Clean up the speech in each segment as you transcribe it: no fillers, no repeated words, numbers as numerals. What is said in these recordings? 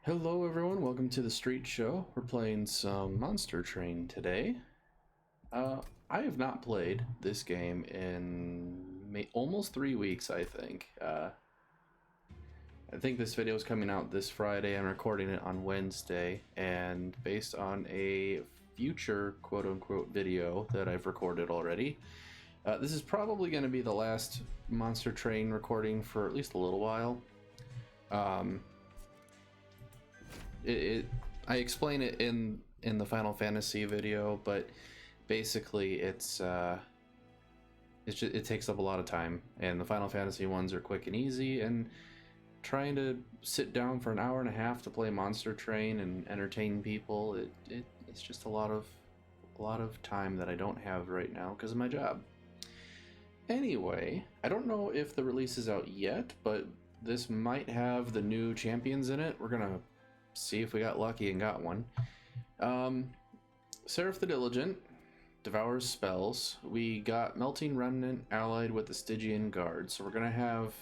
Hello everyone, welcome to the Street Show. We're playing some Monster Train today. I have not played this game in almost 3 weeks, I think. I think this video is coming out this Friday. I'm recording it on Wednesday, and based on a future quote-unquote video that I've recorded already, this is probably going to be the last Monster Train recording for at least a little while. I explain it in the Final Fantasy video, but basically it takes up a lot of time, and the Final Fantasy ones are quick and easy, and trying to sit down for an hour and a half to play Monster Train and entertain people, it's just a lot of time that I don't have right now because of my job. Anyway, I don't know if the release is out yet, but this might have the new champions in it. We're gonna see if we got lucky and got one. Seraph the Diligent devours spells. We got Melting Remnant allied with the Stygian Guard, so we're gonna have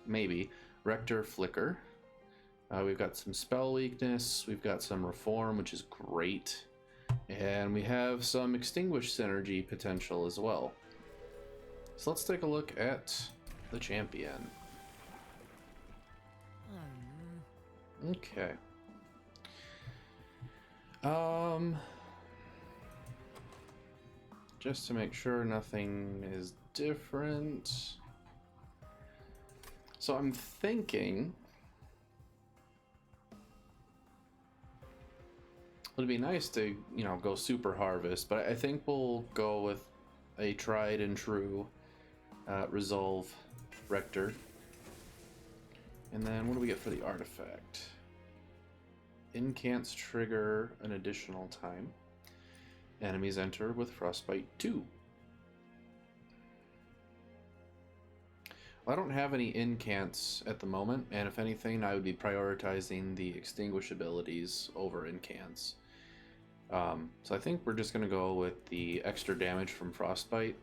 maybe Rector Flicker. We've got some spell weakness, we've got some reform, which is great, and we have some extinguish synergy potential as well. So let's take a look at the champion. Okay. Just to make sure nothing is different. So I'm thinking it'd be nice to, go super harvest, but I think we'll go with a tried and true resolve Rector. And then what do we get for the artifact? Incants trigger an additional time. Enemies enter with Frostbite 2. Well, I don't have any incants at the moment, and if anything, I would be prioritizing the extinguish abilities over incants. So I think we're just going to go with the extra damage from Frostbite.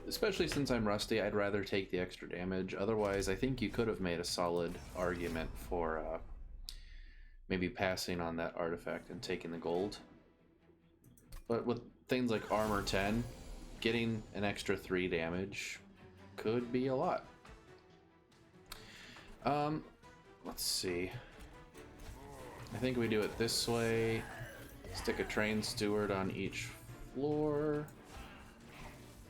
Especially since I'm rusty, I'd rather take the extra damage. Otherwise, I think you could have made a solid argument for maybe passing on that artifact and taking the gold. But with things like Armor 10, getting an extra 3 damage could be a lot. Let's see. I think we do it this way. Stick a train steward on each floor.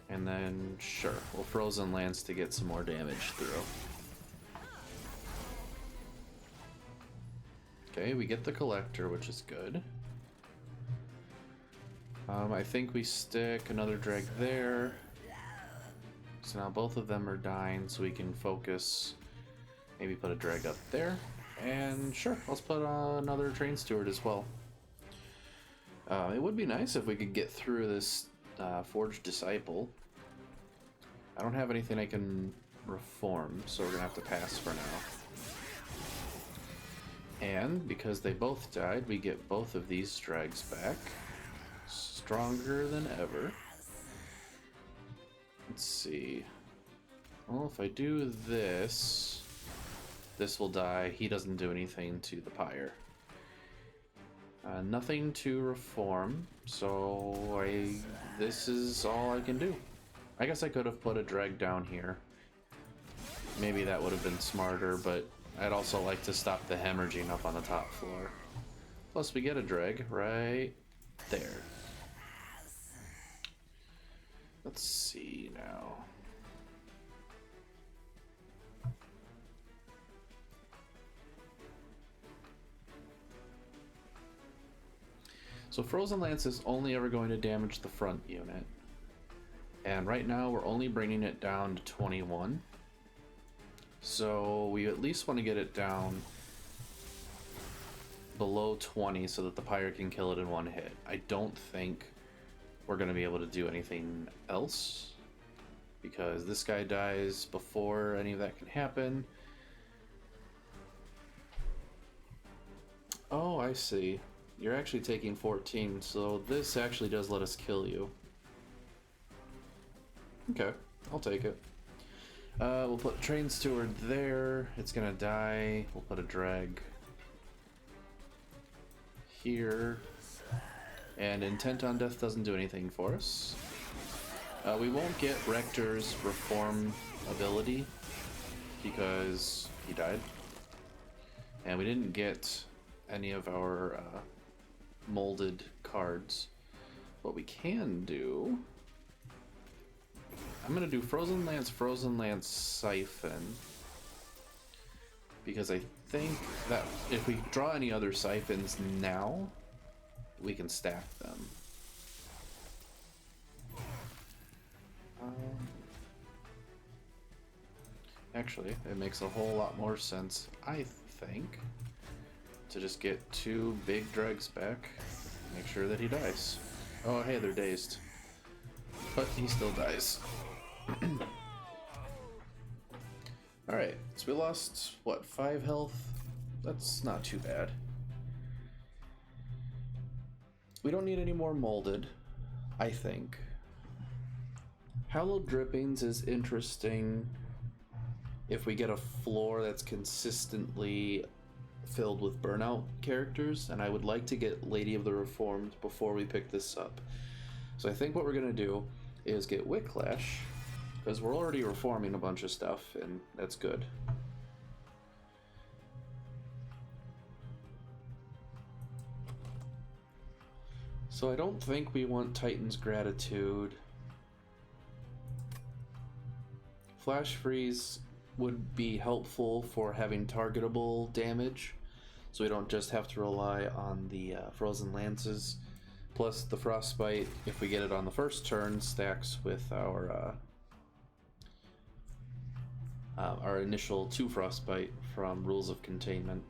And then, sure, we'll Frozen Lance to get some more damage through. Okay, we get the Collector, which is good. I think we stick another drag there. So now both of them are dying, so we can focus. Maybe put a drag up there. And sure, let's put another Train Steward as well. It would be nice if we could get through this Forged Disciple. I don't have anything I can reform, so we're gonna have to pass for now. And because they both died, we get both of these drags back. Stronger than ever. Let's see. Well, if I do this, this will die. He doesn't do anything to the pyre. Nothing to reform, so this is all I can do. I guess I could have put a drag down here. Maybe that would have been smarter, but I'd also like to stop the hemorrhaging up on the top floor. Plus we get a drag right there. Let's see now. So Frozen Lance is only ever going to damage the front unit. And right now we're only bringing it down to 21. So we at least want to get it down below 20 so that the pyre can kill it in one hit. I don't think we're going to be able to do anything else, because this guy dies before any of that can happen. Oh, I see. You're actually taking 14, so this actually does let us kill you. Okay, I'll take it. We'll put Train Steward there. It's gonna die. We'll put a drag here. And Intent on Death doesn't do anything for us. We won't get Rector's Reform ability because he died. And we didn't get any of our molded cards. What we can do... I'm gonna do Frozen Lance, Siphon. Because I think that if we draw any other Siphons now, we can stack them. Actually, it makes a whole lot more sense, I think, to just get 2 big dregs back. Make sure that he dies. Oh, hey, they're dazed. But he still dies. Alright, so we lost, what, 5 health? That's not too bad. We don't need any more molded, I think. Hallowed Drippings is interesting if we get a floor that's consistently filled with burnout characters, and I would like to get Lady of the Reformed before we pick this up. So I think what we're going to do is get Wicklash, because we're already reforming a bunch of stuff, and that's good. So I don't think we want Titan's Gratitude. Flash Freeze would be helpful for having targetable damage, so we don't just have to rely on the Frozen Lances. Plus the Frostbite, if we get it on the first turn, stacks with our initial 2 Frostbite from Rules of Containment.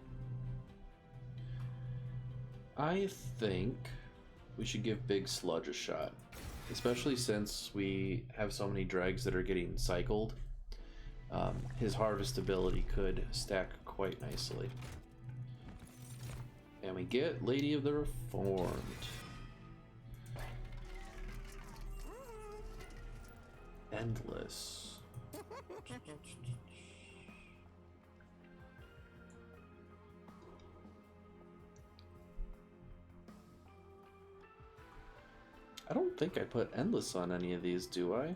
I think we should give Big Sludge a shot, especially since we have so many dregs that are getting cycled. His harvest ability could stack quite nicely. And we get Lady of the Reformed. Endless. I don't think I put Endless on any of these, do I?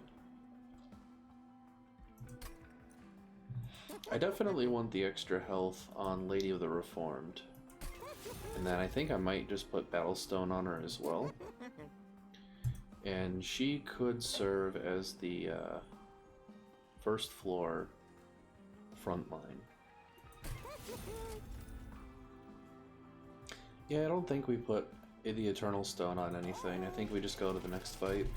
I definitely want the extra health on Lady of the Reformed. And then I think I might just put Battlestone on her as well. And she could serve as the first floor front line. Yeah, I don't think we put the Eternal Stone on anything. I think we just go to the next fight.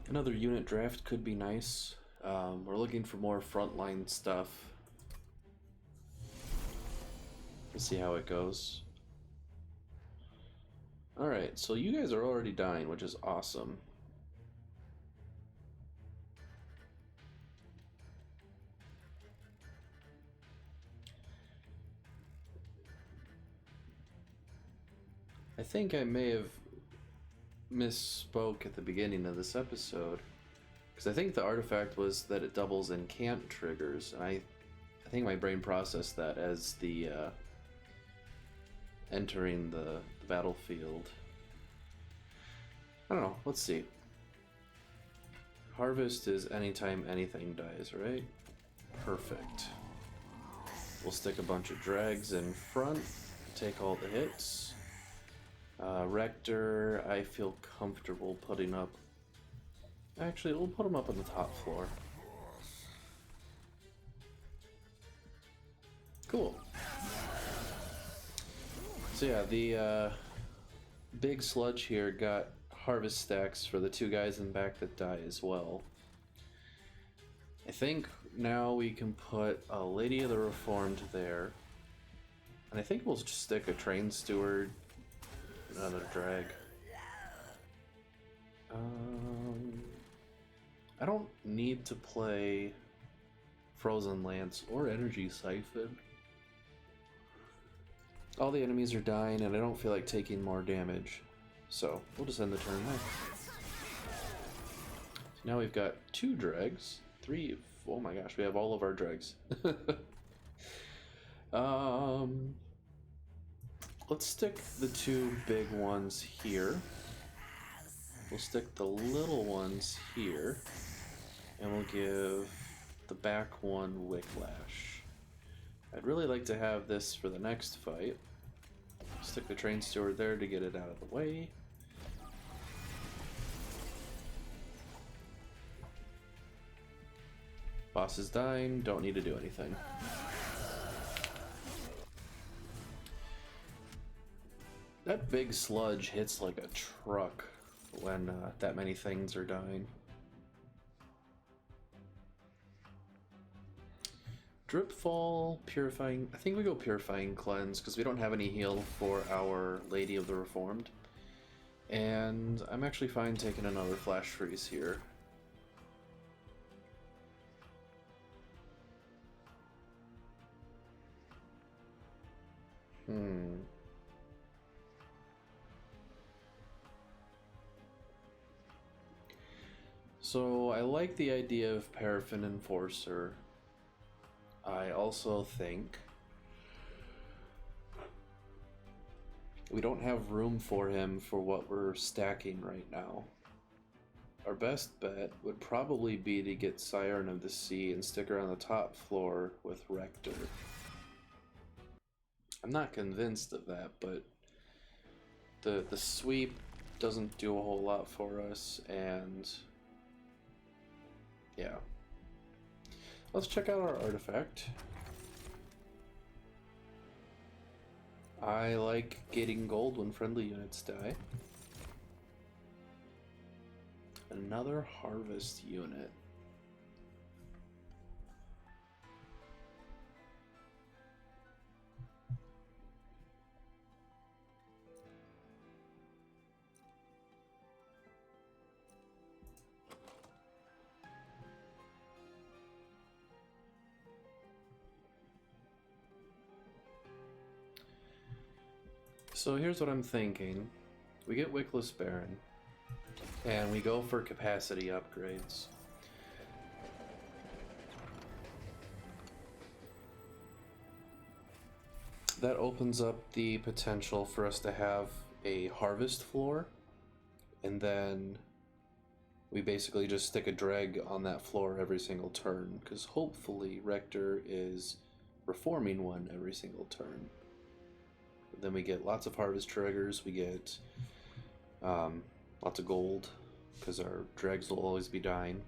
Another unit draft could be nice. We're looking for more frontline stuff. We'll see how it goes. Alright, so you guys are already dying, which is awesome. I think I may have misspoke at the beginning of this episode, because I think the artifact was that it doubles incant triggers, and I think my brain processed that as the entering the battlefield. I don't know, let's see. Harvest is anytime anything dies, right? Perfect. We'll stick a bunch of drags in front, take all the hits. Rector, I feel comfortable putting up. Actually, we'll put him up on the top floor. Cool. So yeah, the big sludge here got harvest stacks for the 2 guys in back that die as well. I think now we can put a Lady of the Reformed there. And I think we'll just stick a Train Steward. Another drag. I don't need to play Frozen Lance or Energy Siphon. All the enemies are dying and I don't feel like taking more damage. So we'll just end the turn there. So now we've got 2 dregs, 3. Oh my gosh, we have all of our dregs. Let's stick the 2 big ones here. We'll stick the little ones here, and we'll give the back one Whiplash. I'd really like to have this for the next fight. Stick the Train Steward there to get it out of the way. Boss is dying, don't need to do anything. That big sludge hits like a truck when that many things are dying. Drip Fall, Purifying. I think we go Purifying Cleanse because we don't have any heal for our Lady of the Reformed. And I'm actually fine taking another Flash Freeze here. So I like the idea of Paraffin Enforcer. I also think we don't have room for him for what we're stacking right now. Our best bet would probably be to get Siren of the Sea and stick her on the top floor with Rector. I'm not convinced of that, but the sweep doesn't do a whole lot for us, and yeah. Let's check out our artifact. I like getting gold when friendly units die. Another harvest unit. So here's what I'm thinking. We get Wickless Baron, and we go for capacity upgrades. That opens up the potential for us to have a harvest floor, and then we basically just stick a dreg on that floor every single turn, because hopefully Rector is reforming one every single turn. Then we get lots of harvest triggers, we get lots of gold, because our dregs will always be dying.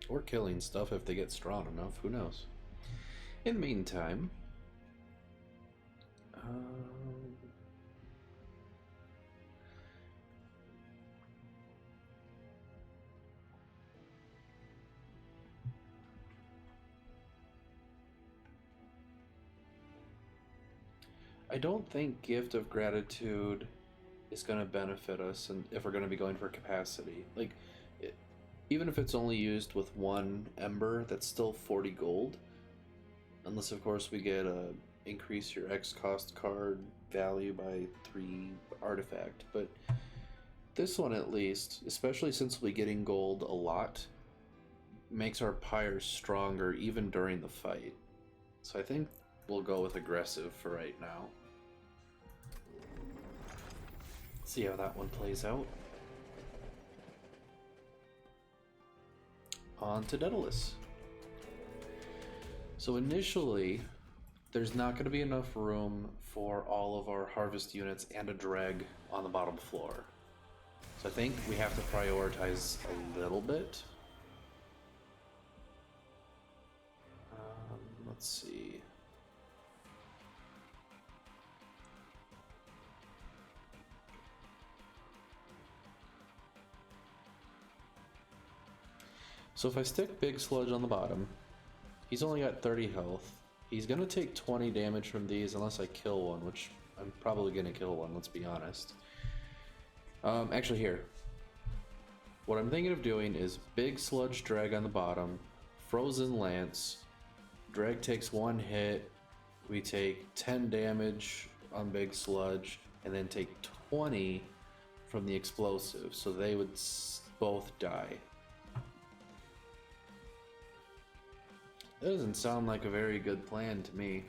Or killing stuff if they get strong enough, who knows. In the meantime, I don't think Gift of Gratitude is going to benefit us, and if we're going to be going for capacity. Like, even if it's only used with 1 Ember, that's still 40 gold. Unless, of course, we get a increase your X cost card value by 3 artifact. But this one, at least, especially since we're getting gold a lot, makes our pyres stronger even during the fight. So I think we'll go with aggressive for right now. See how that one plays out. On to Daedalus. So initially, there's not going to be enough room for all of our harvest units and a dreg on the bottom floor. So I think we have to prioritize a little bit. Let's see. So if I stick Big Sludge on the bottom, he's only got 30 health. He's going to take 20 damage from these unless I kill one, which I'm probably going to kill one, let's be honest. Actually, here. What I'm thinking of doing is Big Sludge Drag on the bottom, Frozen Lance, Drag takes 1 hit, we take 10 damage on Big Sludge, and then take 20 from the explosive, so they would both die. That doesn't sound like a very good plan to me.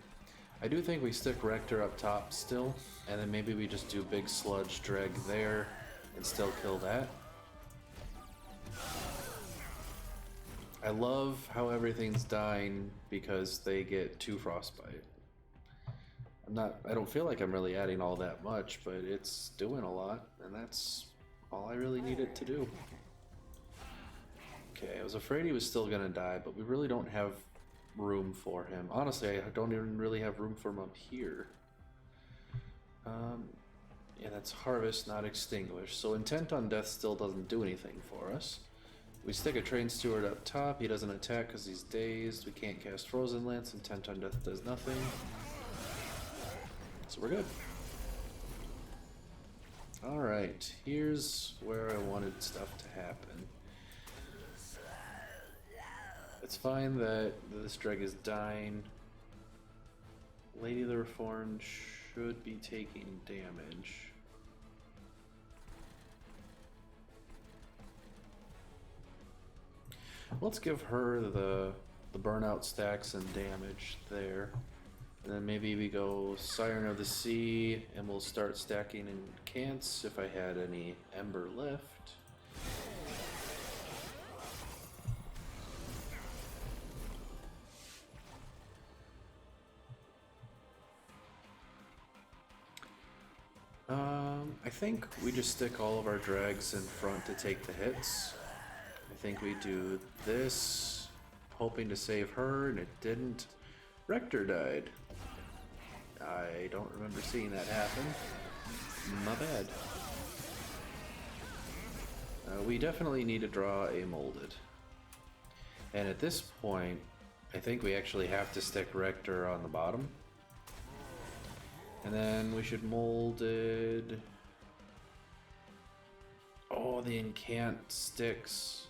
I do think we stick Rector up top still, and then maybe we just do big sludge drag there and still kill that. I love how everything's dying because they get 2 frostbite. I don't feel like I'm really adding all that much, but it's doing a lot, and that's all I really need it to do. Okay, I was afraid he was still gonna die, but we really don't have room for him. Honestly, I don't even really have room for him up here. Yeah, that's Harvest, not Extinguish. So Intent on Death still doesn't do anything for us. We stick a Train Steward up top. He doesn't attack because he's dazed. We can't cast Frozen Lance. Intent on Death does nothing. So we're good. Alright, here's where I wanted stuff to happen. It's fine that this dreg is dying. Lady of the Reformed should be taking damage. Let's give her the burnout stacks and damage there. And then maybe we go Siren of the Sea, and we'll start stacking in cants if I had any Ember left. I think we just stick all of our drags in front to take the hits. I think we do this, hoping to save her, and it didn't. Rector died. I don't remember seeing that happen. My bad. We definitely need to draw a molded. And at this point, I think we actually have to stick Rector on the bottom. And then we should molded... Oh, the Incant sticks.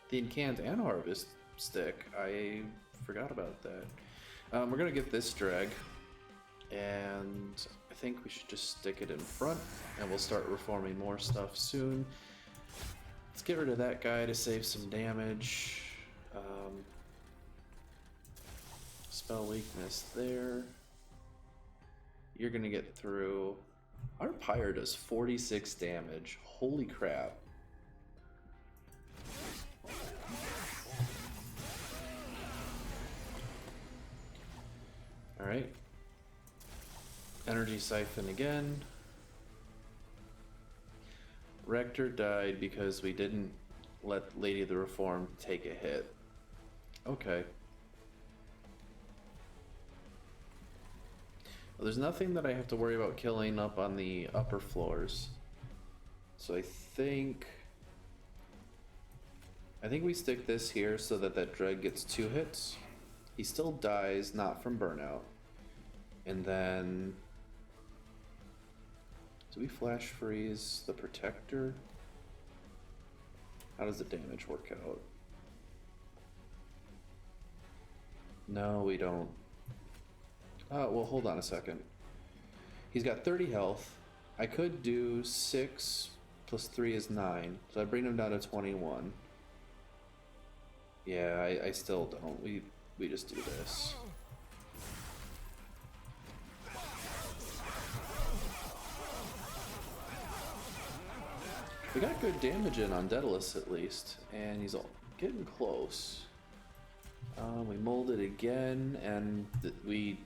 The Incant and Harvest stick. I forgot about that. We're gonna get this drag, and I think we should just stick it in front, and we'll start reforming more stuff soon. Let's get rid of that guy to save some damage. Spell weakness there. You're gonna get through. Our Pyre does 46 damage. Holy crap. Alright. Energy Siphon again. Rector died because we didn't let Lady of the Reformed take a hit. Okay. Well, there's nothing that I have to worry about killing up on the upper floors. So I think we stick this here so that that Dreg gets 2 hits. He still dies, not from burnout. And then... do we flash freeze the Protector? How does the damage work out? No, we don't. Well, hold on a second. He's got 30 health. I could do 6 plus 3 is 9. So I bring him down to 21. Yeah, I still don't. We just do this. We got good damage in on Daedalus at least, and he's all getting close. We molded again, and we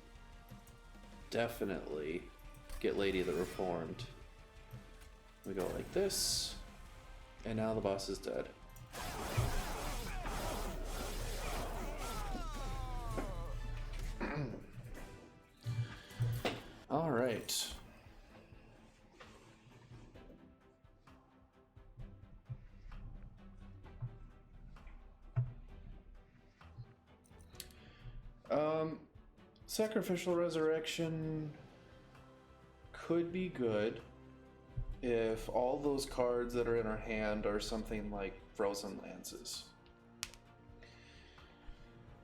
definitely get Lady of the Reformed. We go like this, and now the boss is dead. All right. Sacrificial Resurrection could be good if all those cards that are in our hand are something like Frozen Lances.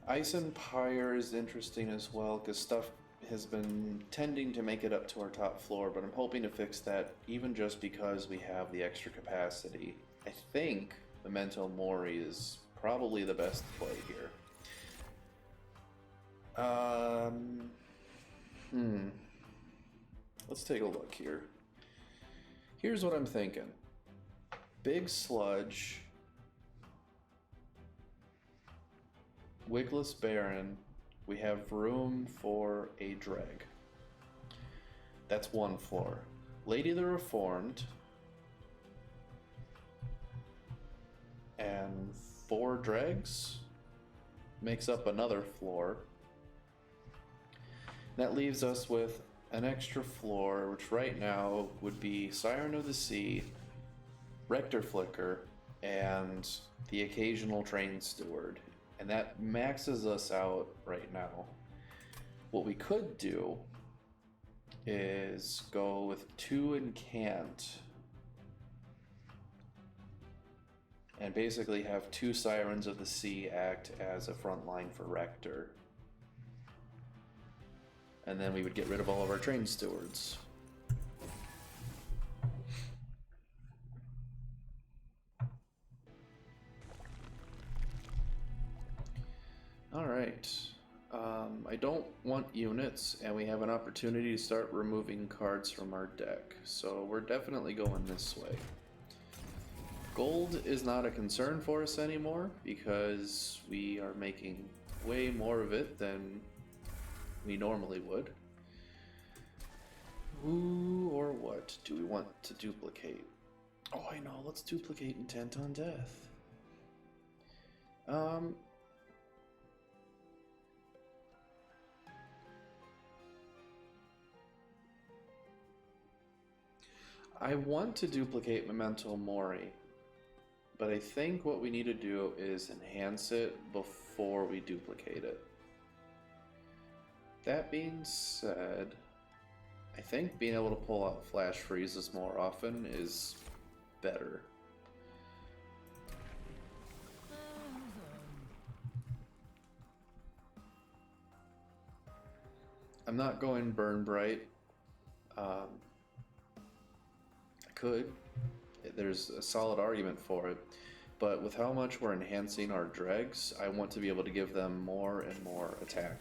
Ice and Pyre is interesting as well because stuff has been tending to make it up to our top floor, but I'm hoping to fix that even just because we have the extra capacity. I think Memento Mori is probably the best play here. Let's take a look here. Here's what I'm thinking. Big Sludge, Wigless Baron, we have room for a dreg. That's one floor. Lady the Reformed, and 4 dregs makes up another floor. That leaves us with an extra floor, which right now would be Siren of the Sea, Rector Flicker, and the occasional Train Steward. And that maxes us out right now. What we could do is go with 2 Incant and basically have 2 Sirens of the Sea act as a front line for Rector. And then we would get rid of all of our Train Stewards. Alright. I don't want units, and we have an opportunity to start removing cards from our deck. So we're definitely going this way. Gold is not a concern for us anymore, because we are making way more of it than we normally would. Who or what do we want to duplicate? Oh, I know. Let's duplicate Intent on Death. I want to duplicate Memento Mori, but I think what we need to do is enhance it before we duplicate it. That being said, I think being able to pull out Flash Freezes more often is better. I'm not going Burn Bright. I could. There's a solid argument for it. But with how much we're enhancing our dregs, I want to be able to give them more and more attack.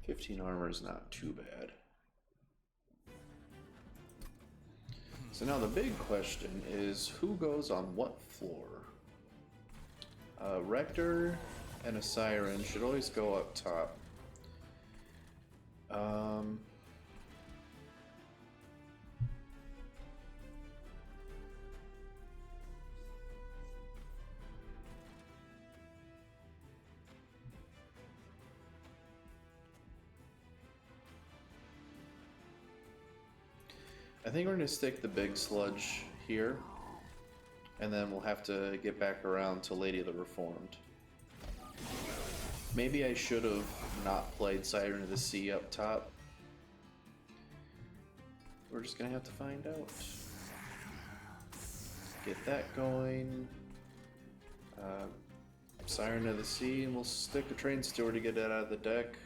$15 armor is not too bad. So now the big question is, who goes on what floor? Rector and a Siren should always go up top. I think we're going to stick the Big Sludge here, and then we'll have to get back around to Lady of the Reformed. Maybe I should have not played Siren of the Sea up top. We're just going to have to find out. Get that going. Siren of the Sea, and we'll stick a Train Steward to get that out of the deck.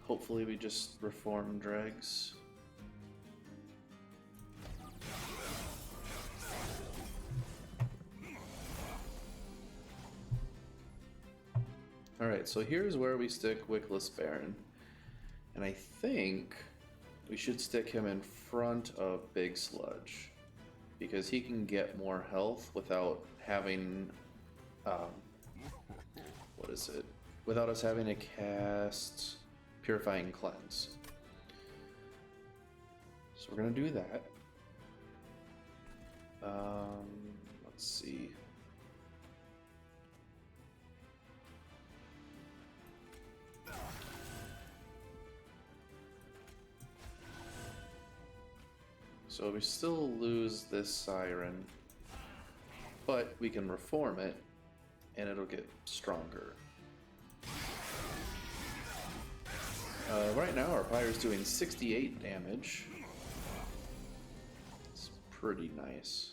Hopefully we just reform dregs. Alright, so here's where we stick Wigless Baron. And I think we should stick him in front of Big Sludge, because he can get more health without having, without us having to cast Purifying Cleanse. So we're gonna do that. Let's see. So we still lose this Siren, but we can reform it, and it'll get stronger. Right now our Pyre's doing 68 damage. It's pretty nice.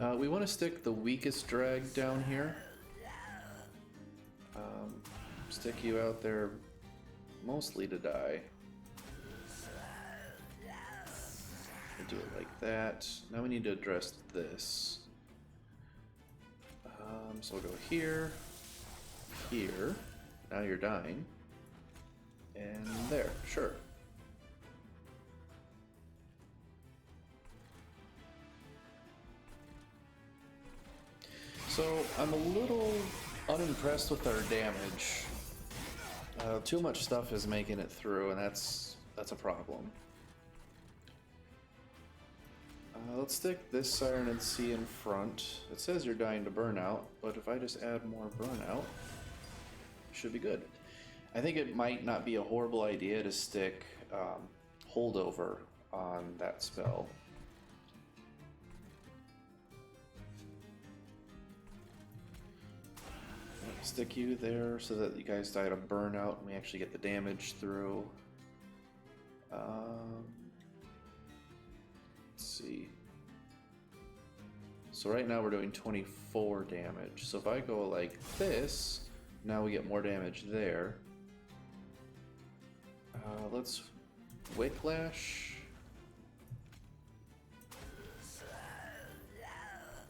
We want to stick the weakest drag down here. Stick you out there mostly to die. We'll do it like that. Now we need to address this. So we'll go here, here. Now you're dying. And there, sure. So I'm a little unimpressed with our damage. Too much stuff is making it through, and that's a problem. Let's stick this Siren and C in front. It says you're dying to burnout, but if I just add more burnout, should be good. I think it might not be a horrible idea to stick holdover on that spell. Stick you there so that you guys die to burnout and we actually get the damage through. Let's see. So right now we're doing 24 damage. So if I go like this, now we get more damage there. Let's Wicklash.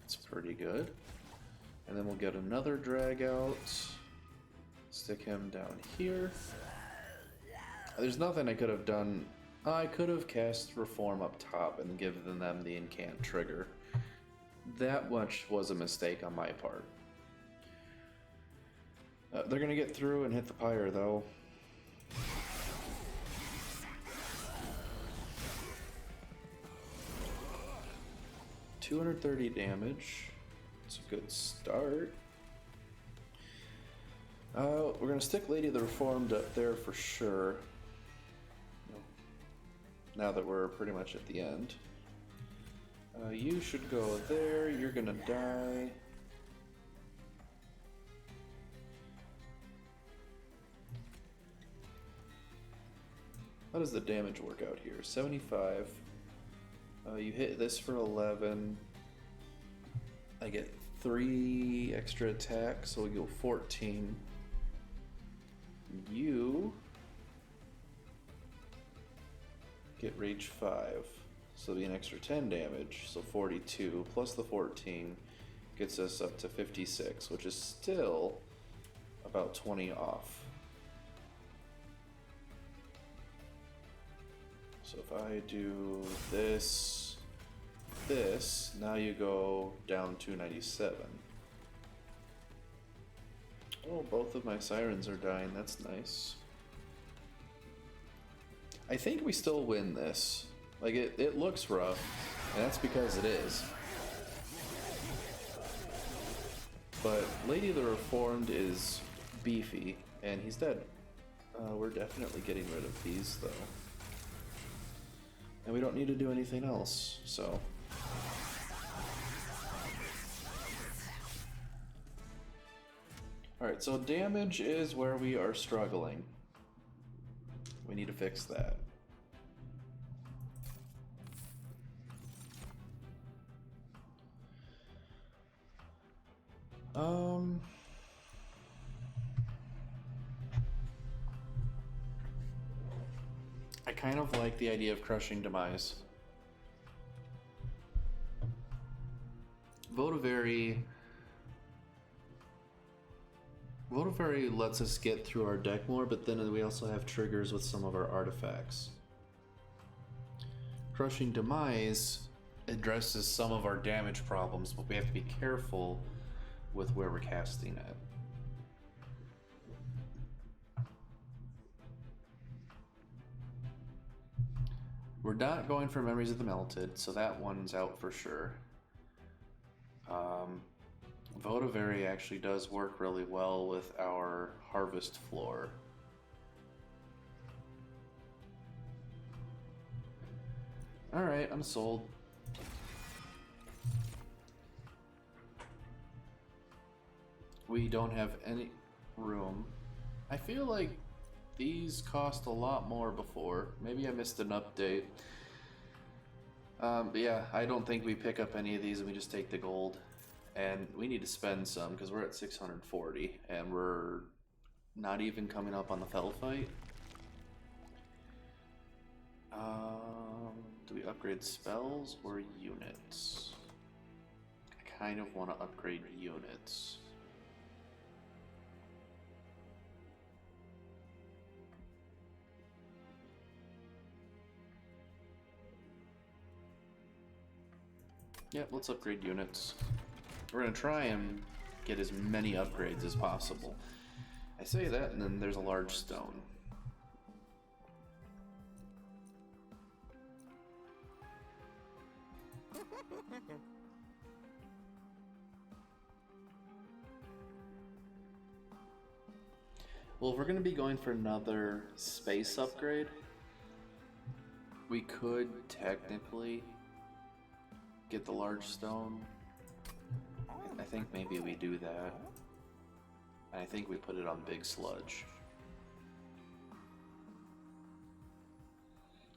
It's pretty good. And then we'll get another drag out. Stick him down here. There's nothing I could have done. I could have cast Reform up top and given them the incant trigger. That much was a mistake on my part. They're gonna get through and hit the pyre though. $230 damage. It's a good start. We're gonna stick Lady of the Reformed up there for sure. Now that we're pretty much at the end. You should go there, you're gonna die. How does the damage work out here? 75. You hit this for 11. I get 3 extra attacks, so we go 14. You get rage 5, so it'll be an extra 10 damage, so 42 plus the 14 gets us up to 56, which is still about 20 off. So if I do this, now you go down to 97. Oh, both of my sirens are dying, that's nice. I think we still win this. Like, it looks rough, and that's because it is. But Lady of the Reformed is beefy, and he's dead. We're definitely getting rid of these, though. And we don't need to do anything else, so... Alright, so damage is where we are struggling. We need to fix that. I kind of like the idea of crushing Demise. Votavary lets us get through our deck more, but then we also have triggers with some of our artifacts. Crushing Demise addresses some of our damage problems, but we have to be careful with where we're casting it. We're not going for Memories of the Melted, so that one's out for sure. Votavary actually does work really well with our Harvest Floor. Alright, I'm sold. We don't have any room. I feel like these cost a lot more before. Maybe I missed an update. But yeah, I don't think we pick up any of these and we just take the gold. And we need to spend some because we're at 640 and we're not even coming up on the fell fight. Do we upgrade spells or units? I kind of want to upgrade units. Yep, let's upgrade units. We're going to try and get as many upgrades as possible. I say that, and then there's a large stone. Well, if we're going to be going for another space upgrade, we could technically get the large stone. I think maybe we do that. And I think we put it on Big Sludge.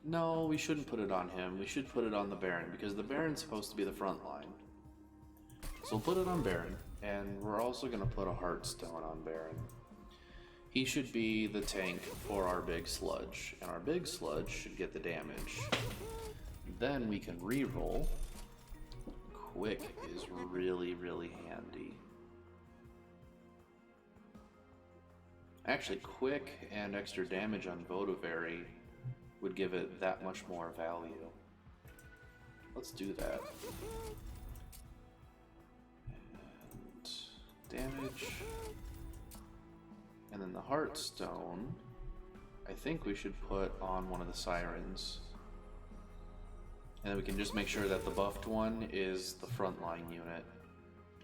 No, we shouldn't put it on him. We should put it on the Baron, because the Baron's supposed to be the front line. So we'll put it on Baron, and we're also going to put a Heartstone on Baron. He should be the tank for our Big Sludge, and our Big Sludge should get the damage. Then we can re-roll. Quick is really, really handy. Actually, quick and extra damage on Votivary would give it that much more value. Let's do that. And damage. And then the Heartstone, I think we should put on one of the Sirens. And then we can just make sure that the buffed one is the frontline unit,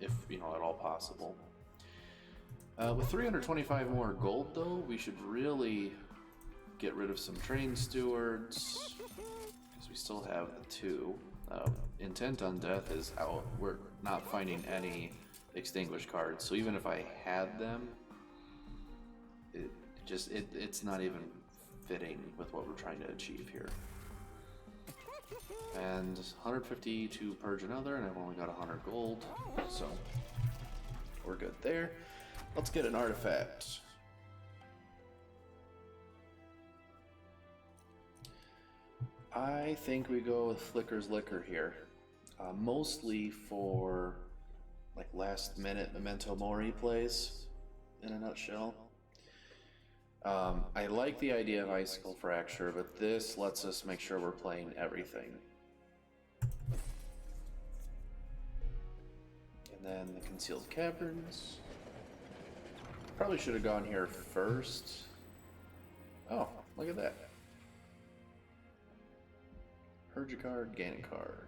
if, you know, at all possible. With 325 more gold, though, we should really get rid of some Train Stewards, because we still have the 2. Intent on Death is out. We're not finding any Extinguished cards, so even if I had them, it's not even fitting with what we're trying to achieve here. And 150 to purge another, and I've only got 100 gold, so we're good there. Let's get an artifact. I think we go with Flicker's Liquor here, mostly for like last minute Memento Mori plays, in a nutshell. I like the idea of Icicle Fracture, but this lets us make sure we're playing everything. And then the Concealed Caverns. Probably should have gone here first. Oh, look at that. Purge a card, gain a card.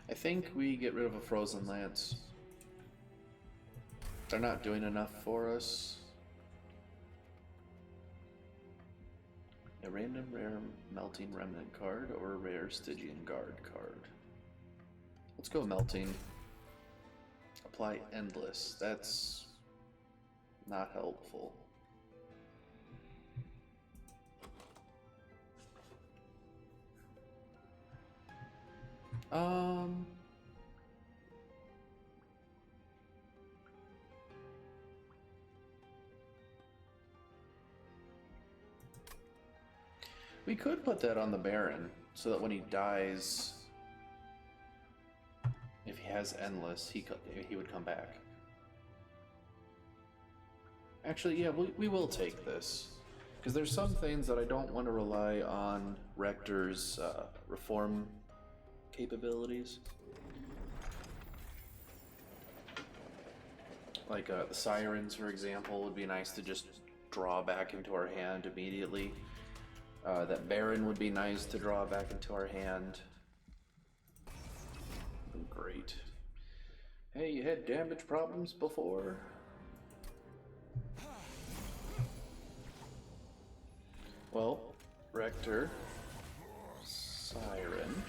I think we get rid of a Frozen Lance. They're not doing enough for us. A random rare Melting Remnant card or a rare Stygian Guard card. Let's go Melting. Apply Endless. That's not helpful. We could put that on the Baron, so that when he dies, if he has Endless, he would come back. Actually, yeah, we will take this, because there's some things that I don't want to rely on Rector's reform capabilities. Like the Sirens, for example, would be nice to just draw back into our hand immediately. That Baron would be nice to draw back into our hand. Great. Hey, you had damage problems before? Well, Rector, Siren,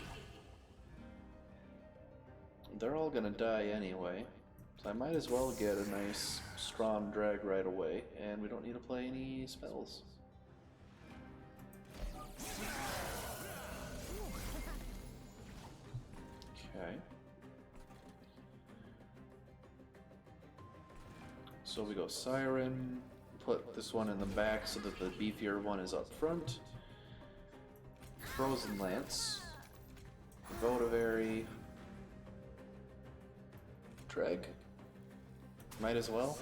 they're all gonna die anyway, so I might as well get a nice strong drag right away, and we don't need to play any spells. Okay. So we go Siren, put this one in the back so that the beefier one is up front. Frozen Lance, Votivary, Dreg, might as well.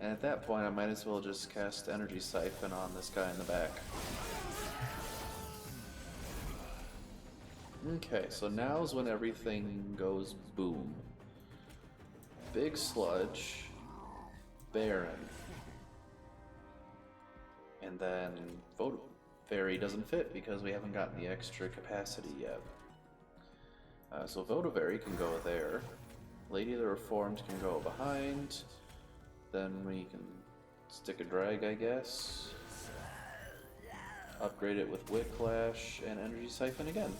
And at that point I might as well just cast Energy Siphon on this guy in the back. Okay, so now's when everything goes boom. Big Sludge, Baron, and then Votivary doesn't fit because we haven't gotten the extra capacity yet. So Votivary can go there, Lady of the Reformed can go behind, then we can stick a drag, I guess, upgrade it with Whiplash and Energy Siphon again.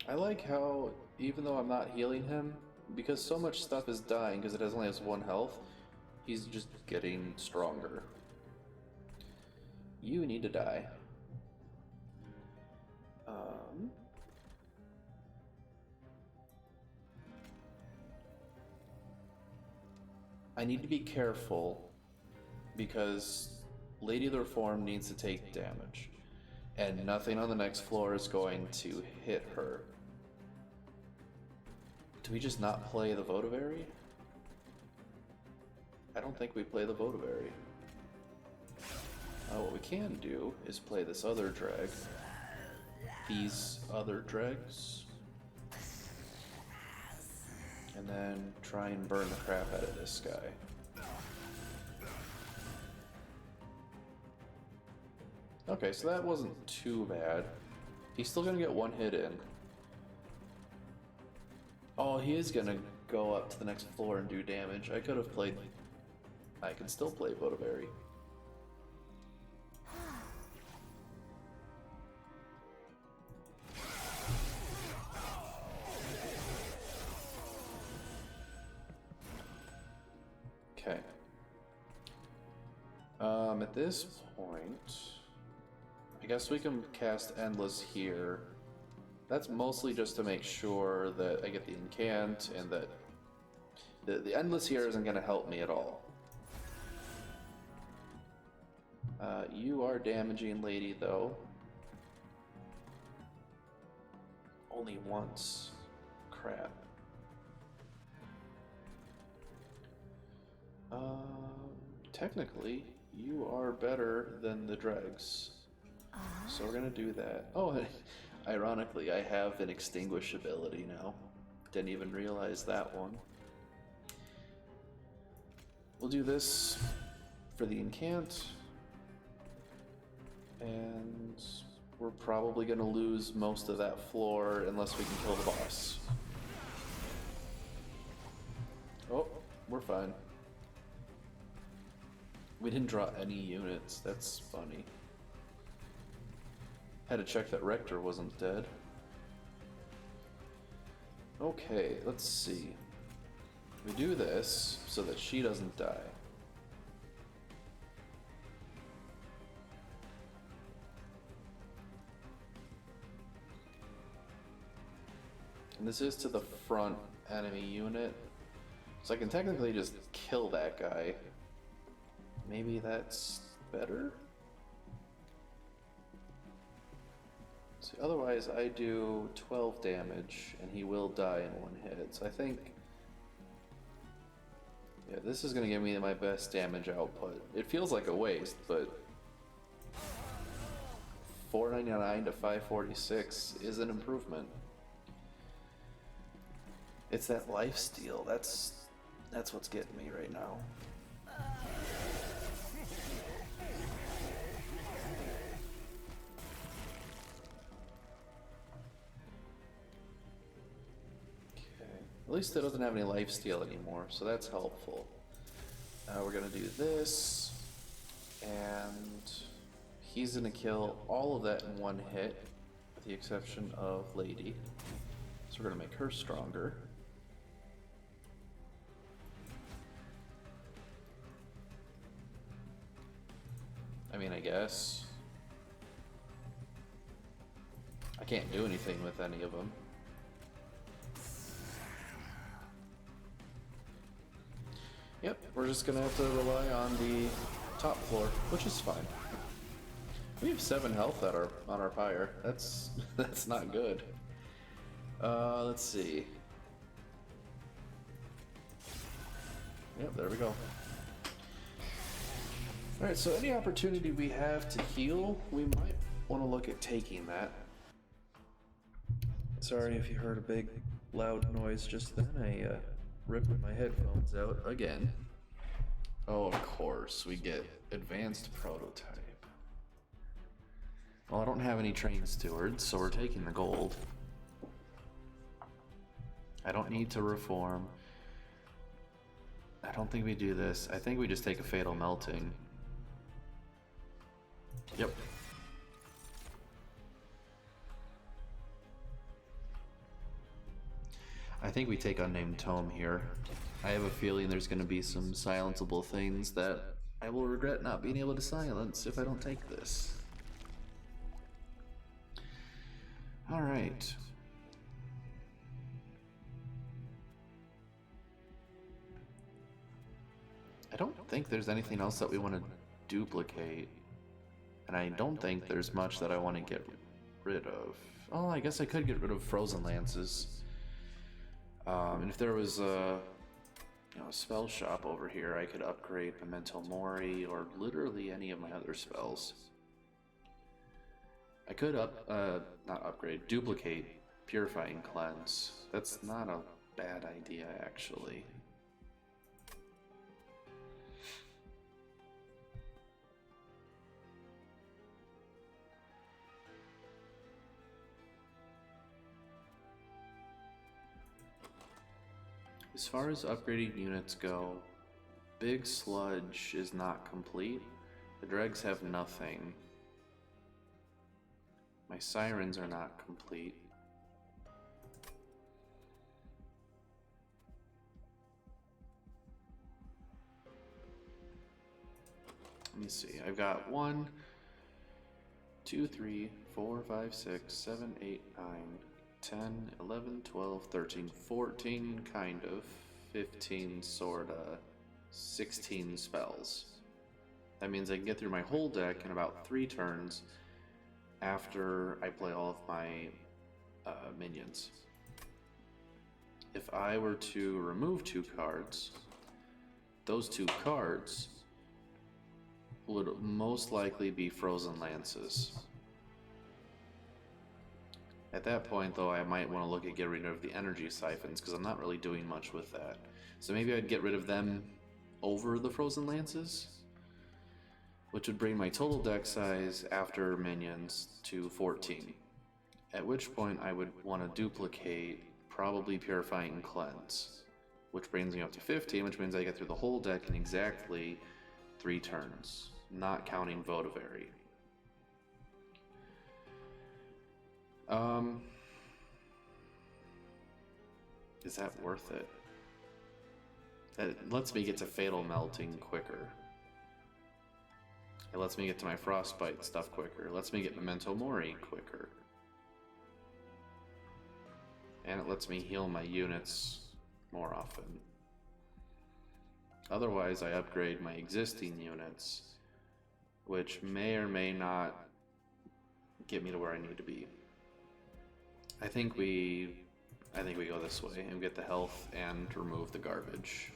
I like how, even though I'm not healing him, because so much stuff is dying because it only has 1 health, he's just getting stronger. You need to die. I need to be careful because Lady of the Reform needs to take damage, and nothing on the next floor is going to hit her. Do we just not play the Votivary? I don't think we play the Votivary. What we can do is play this other drag. These other dregs. And then try and burn the crap out of this guy. Okay, so that wasn't too bad. He's still gonna get 1 hit in. Oh, he is gonna go up to the next floor and do damage. I could have played... I can still play Votivary. Okay. At this point, I guess we can cast Endless here. That's mostly just to make sure that I get the incant and that the Endless here isn't going to help me at all. You are damaging Lady though. Only once. Crap. Technically, you are better than the dregs. So we're gonna do that. Oh, ironically, I have an extinguish ability now. Didn't even realize that one. We'll do this for the incant. And we're probably gonna lose most of that floor unless we can kill the boss. Oh, we're fine. We didn't draw any units, that's funny. Had to check that Rector wasn't dead. Okay, let's see. We do this so that she doesn't die. And this is to the front enemy unit. So I can technically just kill that guy. Maybe that's better? See, otherwise I do 12 damage and he will die in 1 hit. So I think... yeah, this is going to give me my best damage output. It feels like a waste, but... 499 to 546 is an improvement. It's that lifesteal, that's what's getting me right now. At least it doesn't have any lifesteal anymore, so that's helpful. We're gonna do this. And he's gonna kill all of that in one hit, with the exception of Lady. So we're gonna make her stronger. I mean, I guess. I can't do anything with any of them. Yep, we're just gonna have to rely on the top floor, which is fine. We have 7 health at on our pyre. That's not good. Let's see. Yep, there we go. Alright, so any opportunity we have to heal, we might want to look at taking that. Sorry if you heard a big, loud noise just then. I ripped my headphones out again. Oh, of course, we get advanced prototype. Well, I don't have any train stewards, so we're taking the gold. I don't need to reform. I don't think we do this. I think we just take a fatal melting. Yep. I think we take Unnamed Tome here. I have a feeling there's going to be some silenceable things that I will regret not being able to silence if I don't take this. Alright. I don't think there's anything else that we want to duplicate. And I don't think there's much that I want to get rid of. Oh, I guess I could get rid of Frozen Lances. And if there was a spell shop over here, I could upgrade Memento Mori or literally any of my other spells. I could duplicate Purifying Cleanse. That's not a bad idea, actually. As far as upgrading units go, Big Sludge is not complete. The dregs have nothing. My sirens are not complete. Let me see. I've got 1, 2, 3, 4, 5, 6, 7, 8, 9, 10, 11, 12, 13, 14, kind of, 15, sorta, 16 spells. That means I can get through my whole deck in about 3 turns after I play all of my minions. If I were to remove 2 cards, those 2 cards would most likely be Frozen Lances. At that point, though, I might want to look at getting rid of the energy siphons, because I'm not really doing much with that. So maybe I'd get rid of them over the Frozen Lances, which would bring my total deck size after minions to 14. At which point I would want to duplicate probably Purifying Cleanse, which brings me up to 15, which means I get through the whole deck in exactly 3 turns, not counting Votivary. Is that worth it? That lets me get to Fatal Melting quicker. It lets me get to my Frostbite stuff quicker. It lets me get Memento Mori quicker. And it lets me heal my units more often. Otherwise, I upgrade my existing units, which may or may not get me to where I need to be. I think we go this way and get the health and remove the garbage.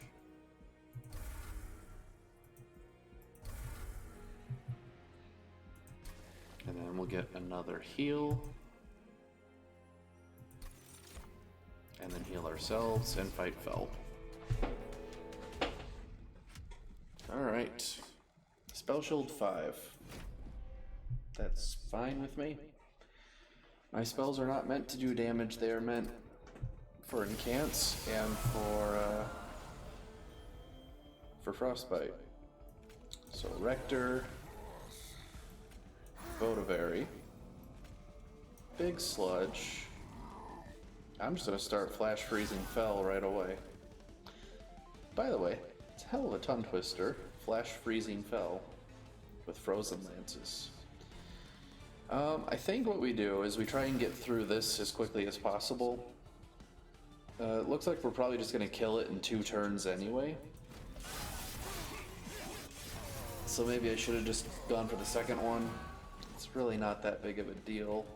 And then we'll get another heal. And then heal ourselves and fight Fel. Alright. Spell Shield 5. That's fine with me. My spells are not meant to do damage, they are meant for incants and for Frostbite. So Rector, Votivary. Big Sludge. I'm just gonna start Flash Freezing Fell right away. By the way, it's a hell of a tongue twister. Flash Freezing Fell with Frozen Lances. I think what we do is we try and get through this as quickly as possible. It looks like we're probably just gonna kill it in 2 turns anyway. So maybe I should have just gone for the second one. It's really not that big of a deal.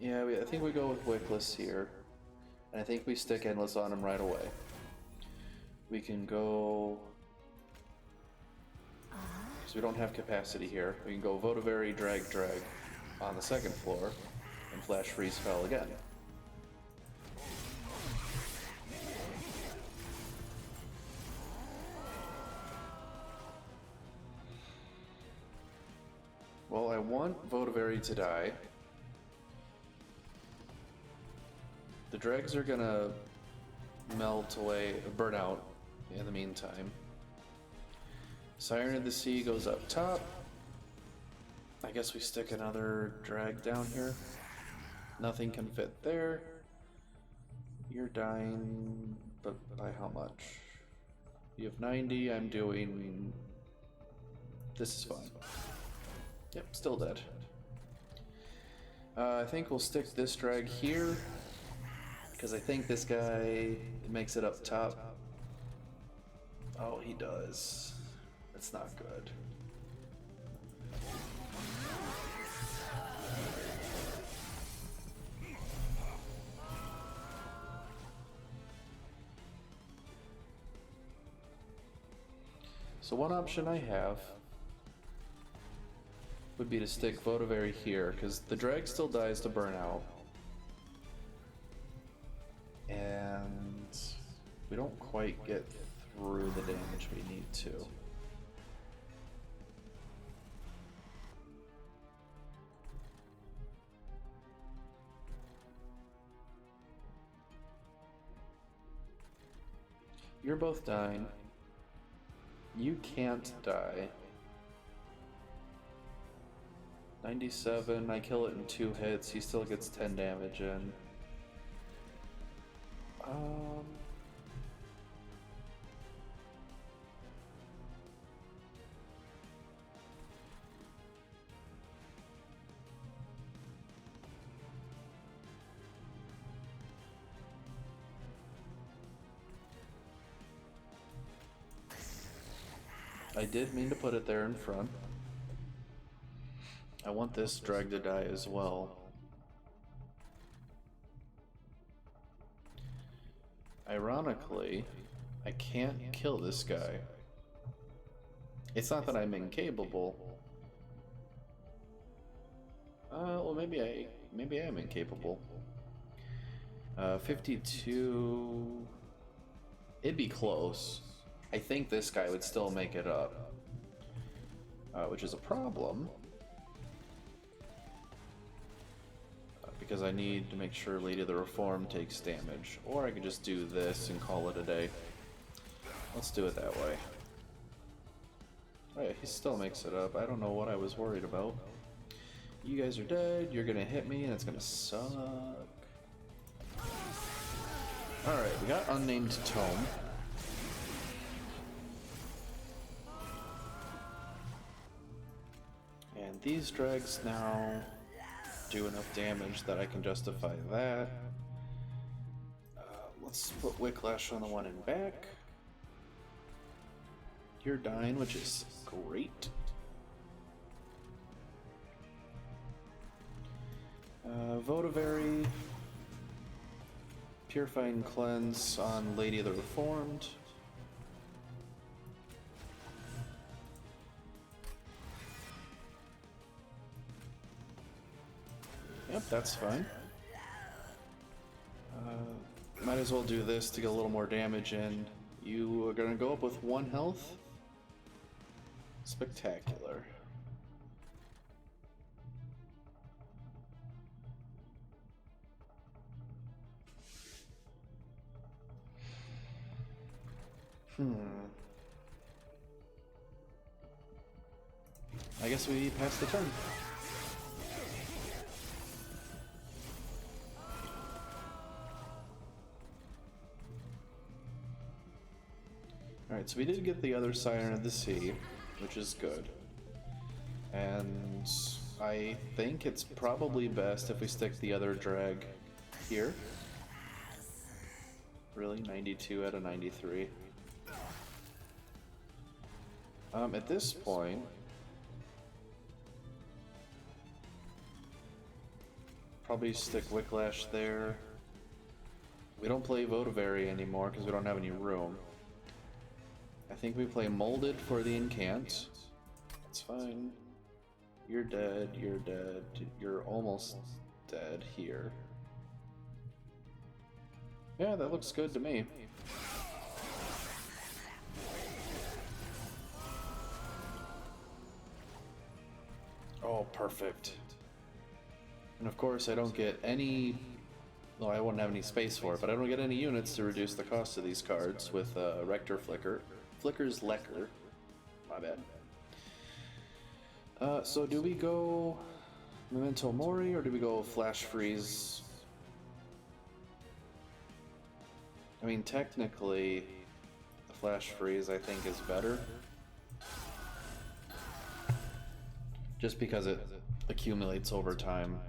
Yeah, I think we go with Wickless here. And I think we stick Endless on him right away. We can go... because we don't have capacity here. We can go Votivary, Drag on the second floor, and Flash Freeze Fell again. Well, I want Votivary to die. The dregs are gonna melt away, burn out in the meantime. Siren of the Sea goes up top. I guess we stick another drag down here. Nothing can fit there. You're dying, but by how much? You have 90, I'm doing... This is fine. Yep, still dead. I think we'll stick this drag here, because I think this guy makes it up top. Oh, he does. That's not good. So one option I have would be to stick Votivary here, because the drag still dies to burnout. And we don't quite get through the damage we need to. You're both dying. You can't die. 97, I kill it in 2 hits, he still gets 10 damage in. I did mean to put it there in front. I want this drag to die as well. Ironically, I can't kill this guy. It's not that I'm incapable. Well, maybe I am incapable. 52... It'd be close. I think this guy would still make it up. Which is a problem. Because I need to make sure Lady of the Reform takes damage. Or I could just do this and call it a day. Let's do it that way. Alright, he still makes it up. I don't know what I was worried about. You guys are dead, you're gonna hit me, and it's gonna suck. Alright, we got Unnamed Tome. And these dregs now do enough damage that I can justify that. Let's put Wicklash on the one in back. You're dying, which is great. Votivary. Purifying Cleanse on Lady of the Reformed. Yep, that's fine. Might as well do this to get a little more damage in. You are gonna go up with 1 health. Spectacular. I guess we passed the turn. Alright, so we did get the other Siren of the Sea, which is good. And I think it's probably best if we stick the other drag here. Really? 92 out of 93. At this point, probably stick Wicklash there. We don't play Votivary anymore because we don't have any room. I think we play Molded for the Incant. That's fine. You're dead, you're almost dead here. Yeah, that looks good to me. Oh, perfect. And of course I don't get any... Well, I wouldn't have any space for it, but I don't get any units to reduce the cost of these cards with Rector Flicker. Flicker's Lecker. My bad. So do we go Memento Mori or do we go Flash Freeze? I mean, technically, the Flash Freeze I think is better. Just because it accumulates over time.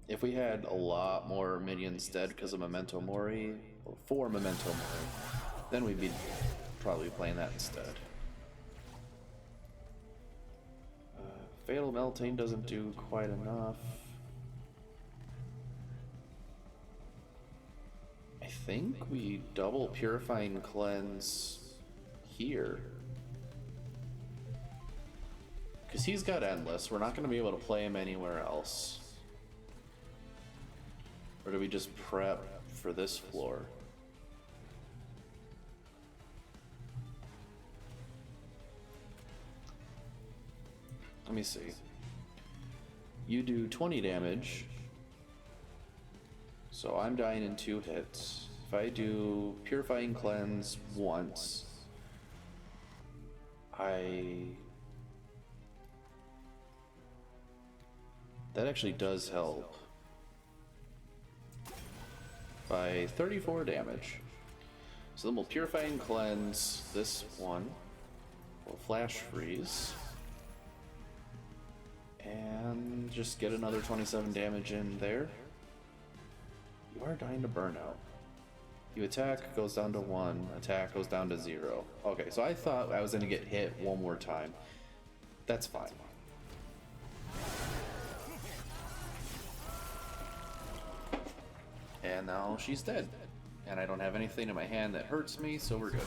If we had a lot more minions dead because of Memento Mori, or for Memento Mori, then we'd be probably playing that instead. Fatal Melting doesn't do quite enough. I think we double Purifying Cleanse here. Because he's got Endless, we're not going to be able to play him anywhere else. Or do we just prep for this floor? Let me see. You do 20 damage. So I'm dying in 2 hits. If I do Purifying Cleanse once, that actually does help. By 34 damage. So then we'll Purifying Cleanse this one. We'll Flash Freeze. And just get another 27 damage in there. You are dying to burnout. You attack, goes down to 1. Attack goes down to 0. Okay, so I thought I was going to get hit one more time. That's fine. And now she's dead. And I don't have anything in my hand that hurts me, so we're good.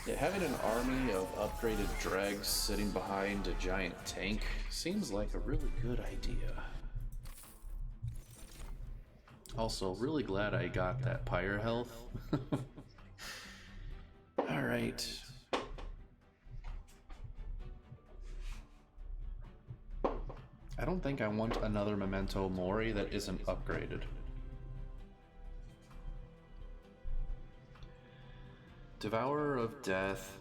Yeah, having an army of upgraded dregs sitting behind a giant tank seems like a really good idea. Also, really glad I got that Pyre health. Alright. I don't think I want another Memento Mori that isn't upgraded. Devourer of Death.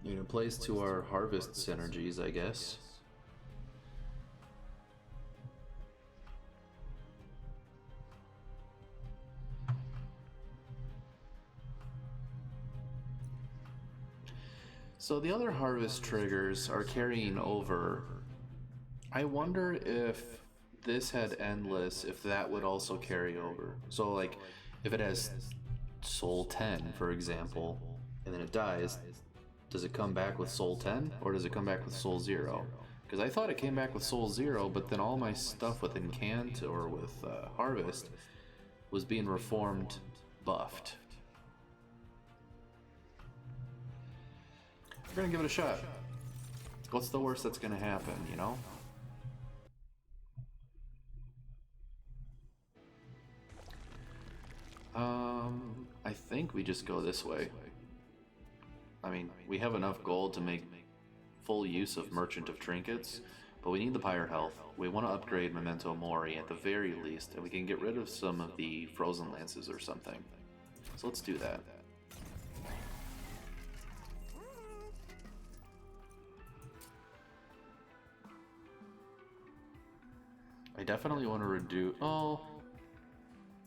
You know, plays to our harvest synergies, I guess. So the other harvest triggers are carrying over. I wonder if this had Endless, if that would also carry over. So like, if it has Soul 10, for example, and then it dies, does it come back with Soul 10, or does it come back with Soul 0? Because I thought it came back with Soul 0, but then all my stuff with Incant or with Harvest was being reformed buffed. We're gonna give it a shot. What's the worst that's gonna happen, you know? I think we just go this way. I mean, we have enough gold to make full use of Merchant of Trinkets, but we need the Pyre health. We want to upgrade Memento Mori at the very least, and we can get rid of some of the Frozen Lances or something. So let's do that. I definitely want to reduce... Oh...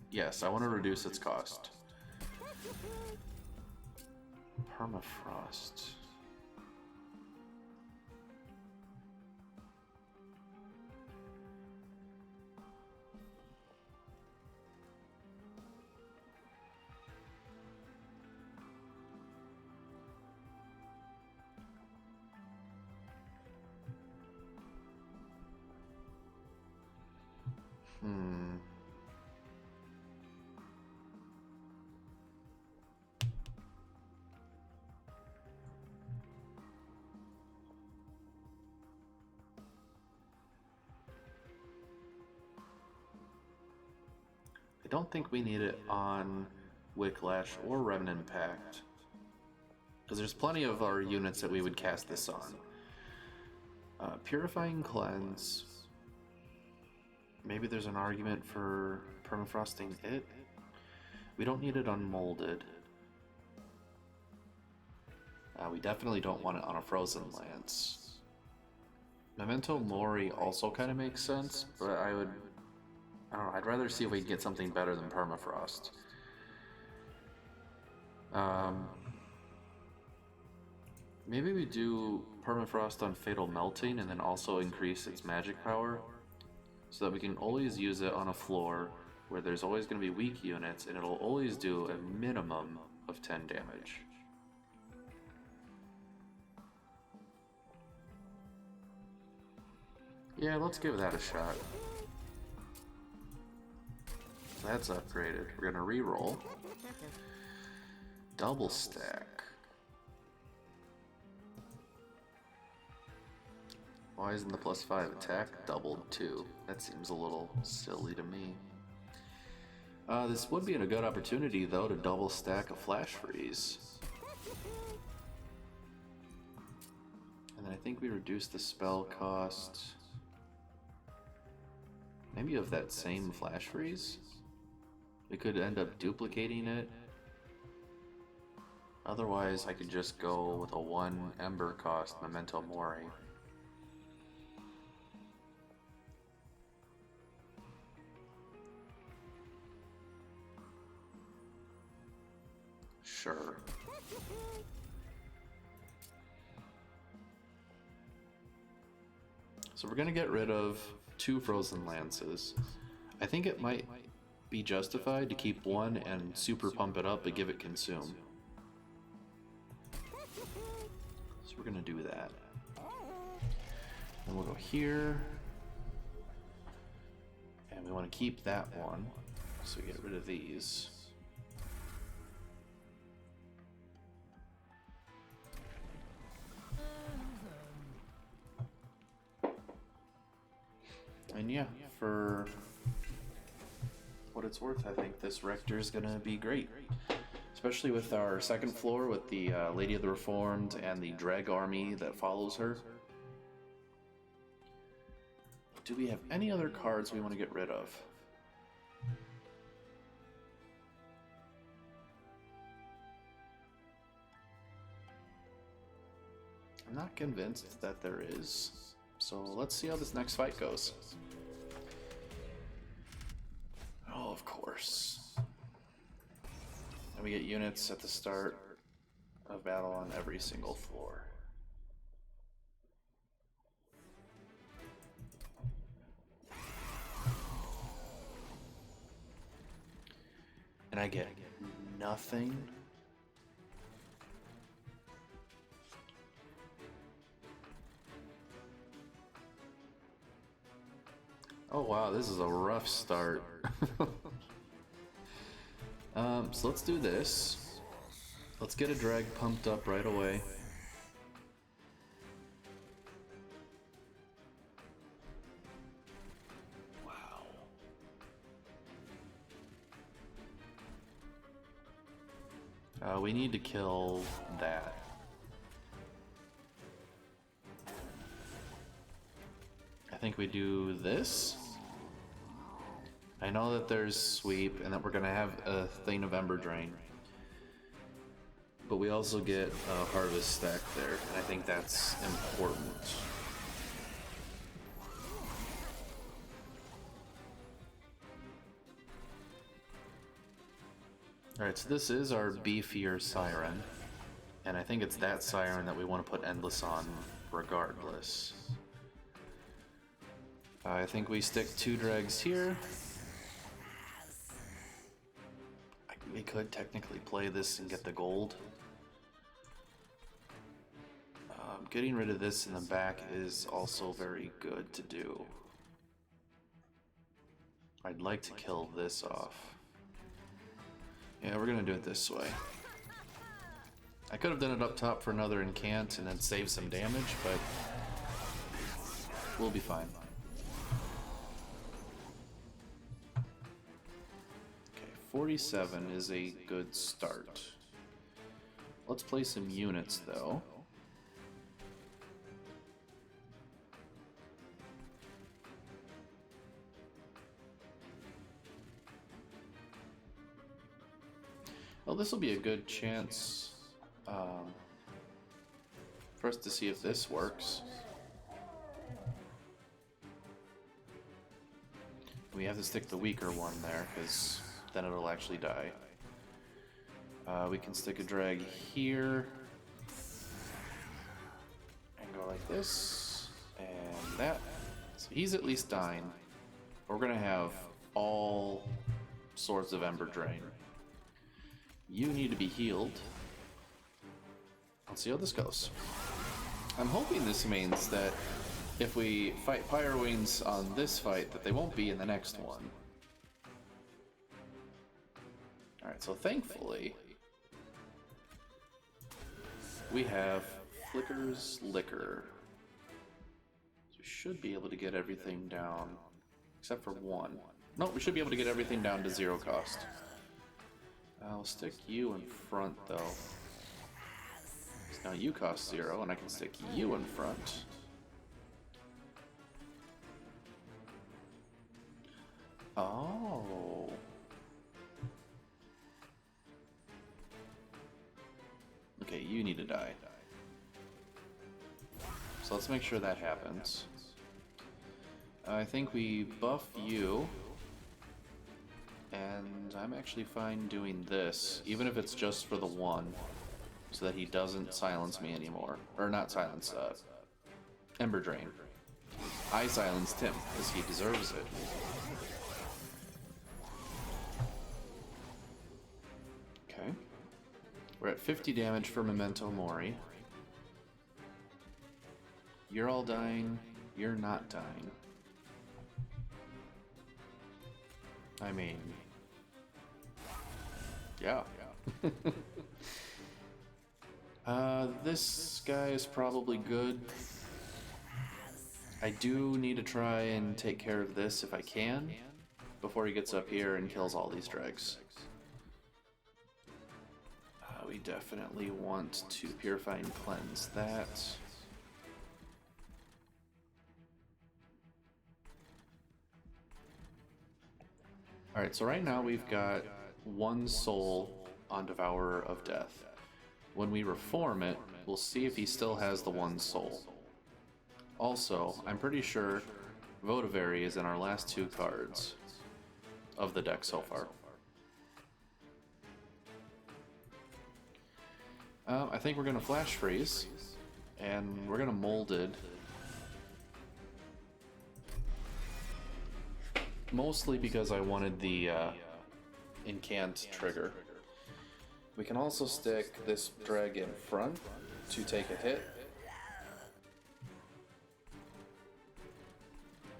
Yes, I want to reduce its cost. Permafrost. I don't think we need it on Wicklash or Remnant Pact, because there's plenty of our units that we would cast this on. Purifying Cleanse. Maybe there's an argument for permafrosting it. We don't need it on Molded. We definitely don't want it on a Frozen Lance. Memento Mori also kind of makes sense, but I don't know, I'd rather see if we can get something better than permafrost. Maybe we do permafrost on Fatal Melting and then also increase its magic power, so that we can always use it on a floor where there's always going to be weak units, and it'll always do a minimum of 10 damage. Yeah, let's give that a shot. So that's upgraded. We're gonna re-roll. Double stack. Why isn't the +5 attack doubled too? That seems a little silly to me. This would be a good opportunity though to double stack a Flash Freeze. And then I think we reduce the spell cost. Maybe of that same Flash Freeze? We could end up duplicating it. Otherwise, I could just go with a 1 Ember cost Memento Mori. Sure. So we're gonna get rid of 2 Frozen Lances. I think it might be justified to keep 1 and super pump it up and give it Consume. So we're gonna do that. And we'll go here. And we want to keep that one. So we get rid of these. And yeah, for what it's worth, I think this Rector is gonna be great. Especially with our second floor with the Lady of the Reformed and the Dreg army that follows her. Do we have any other cards we want to get rid of? I'm not convinced that there is. So let's see how this next fight goes. Oh, of course. And we get units at the start of battle on every single floor. And I get nothing. Oh wow, this is a rough start. So let's do this. Let's get a drag pumped up right away. Wow. We need to kill that. think we do this. I know that there's sweep and that we're gonna have a thing of Ember Drain. But we also get a harvest stack there, and I think that's important. Alright, so this is our beefier Siren, and I think it's that Siren that we want to put Endless on regardless. I think we stick 2 dregs here. We could technically play this and get the gold. Getting rid of this in the back is also very good to do. I'd like to kill this off. Yeah, we're gonna do it this way. I could have done it up top for another incant and then save some damage, but we'll be fine. Okay, 47 is a good start. Let's play some units though. Well, this will be a good chance for us to see if this works. We have to stick the weaker one there, because then it'll actually die. We can stick a drag here, and go like this, and that. So he's at least dying. We're gonna have all sorts of Ember Drain. You need to be healed. Let's see how this goes. I'm hoping this means that if we fight Pyre Wings on this fight, that they won't be in the next one. Alright, so thankfully, we have Flicker's Liquor. So we should be able to get everything down, except for one. No, we should be able to get everything down to 0 cost. I'll stick you in front though. Now you cost 0 and I can stick you in front. Oh. Okay, you need to die. So let's make sure that happens. I think we buff you. And I'm actually fine doing this, even if it's just for the one, so that he doesn't silence me anymore. Or not silence, Ember Drain. I silenced him, because he deserves it. Okay. We're at 50 damage for Memento Mori. You're all dying, you're not dying. I mean... yeah. This guy is probably good. I do need to try and take care of this if I can, before he gets up here and kills all these dregs. We definitely want to Purify and Cleanse that. Alright, so right now we've got 1 soul on Devourer of Death. When we reform it, we'll see if he still has the 1 soul. Also, I'm pretty sure Votavary is in our last 2 cards of the deck so far. I think we're going to Flash Freeze, and we're going to Molded. Mostly because I wanted the incant trigger. We can also stick this drag in front to take a hit.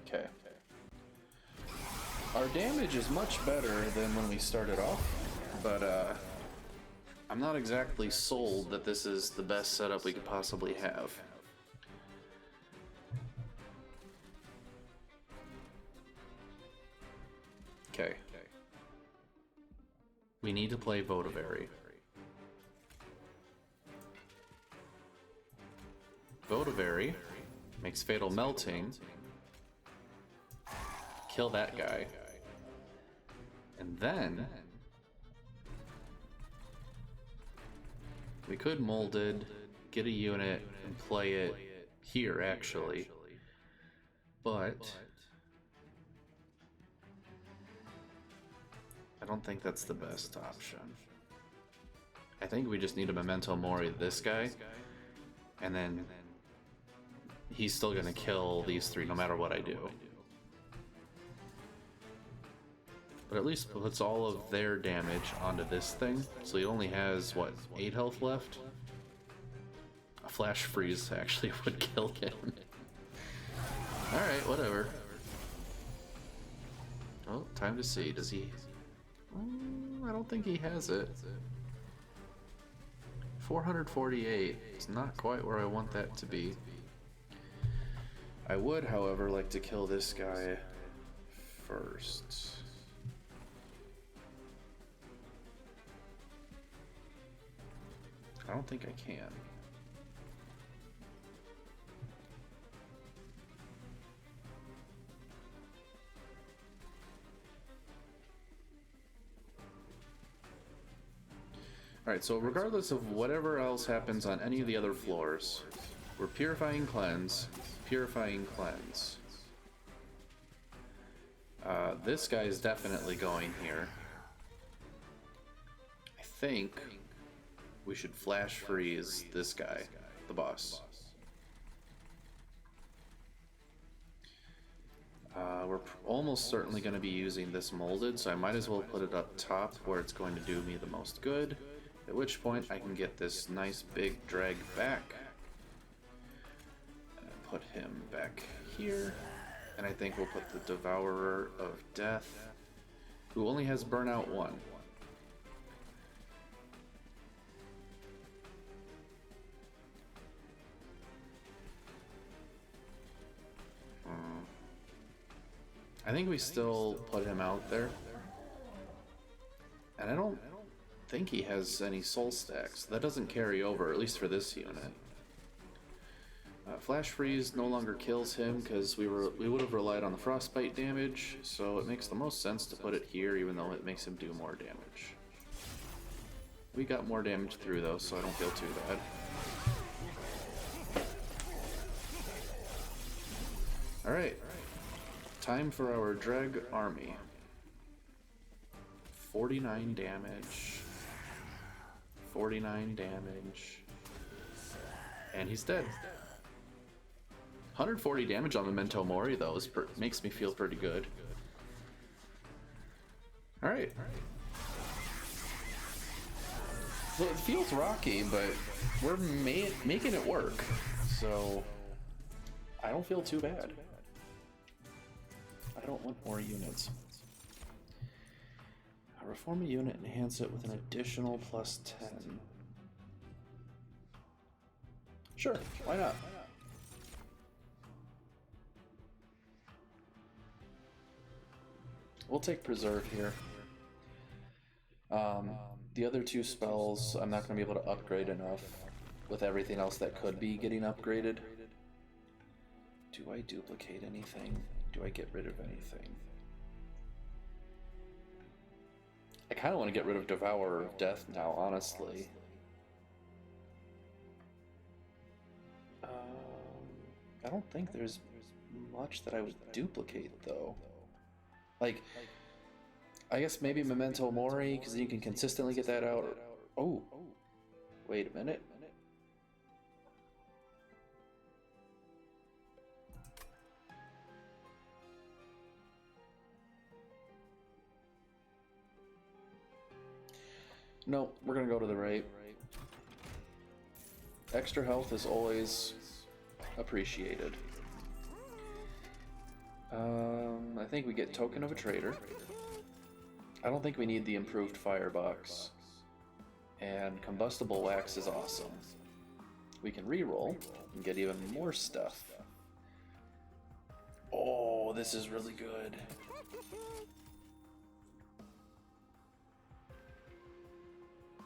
Okay. Our damage is much better than when we started off, but I'm not exactly sold that this is the best setup we could possibly have. Okay. We need to play Votavary. Votavary makes Fatal Melting, kill that guy. And then we could molded, get a unit, and play it here actually. But I don't think that's the best option. I think we just need a Memento Mori this guy, and then he's still gonna kill these three no matter what I do. But at least puts all of their damage onto this thing, so he only has, what, 8 health left? A flash freeze actually would kill him. Alright, whatever. Oh, time to see. Does he... I don't think he has it. 448. It's not quite where I want that to be. I would, however, like to kill this guy first. I don't think I can. Alright, so regardless of whatever else happens on any of the other floors, we're purifying cleanse, purifying cleanse. This guy is definitely going here. I think we should flash freeze this guy, the boss. We're almost certainly going to be using this molded, so I might as well put it up top where it's going to do me the most good. At which point I can get this nice big drag back. And put him back here. And I think we'll put the Devourer of Death, who only has Burnout 1. I think we still put him out there. And I don't think he has any soul stacks. That doesn't carry over, at least for this unit. Flash Freeze no longer kills him because we would have relied on the frostbite damage, so it makes the most sense to put it here, even though it makes him do more damage. We got more damage through though, so I don't feel too bad. Alright, time for our Dreg army. 49 damage. 49 damage. And he's dead. 140 damage on Memento Mori, though, makes me feel pretty good. Alright. Well, it feels rocky, but we're making it work. So, I don't feel too bad. I don't want more units. Reform a unit and enhance it with an additional plus 10. Sure, why not? We'll take Preserve here. The other two spells, I'm not going to be able to upgrade enough with everything else that could be getting upgraded. Do I duplicate anything? Do I get rid of anything? I kind of want to get rid of Devourer of Death now, honestly. I don't think there's much that I would duplicate, though. Like, I guess maybe Memento Mori, because you can consistently get that out. Oh, wait a minute. No, we're gonna go to the right. Extra health is always appreciated. I think we get Token of a Traitor. I don't think we need the improved firebox. And Combustible Wax is awesome. We can reroll and get even more stuff. Oh, this is really good.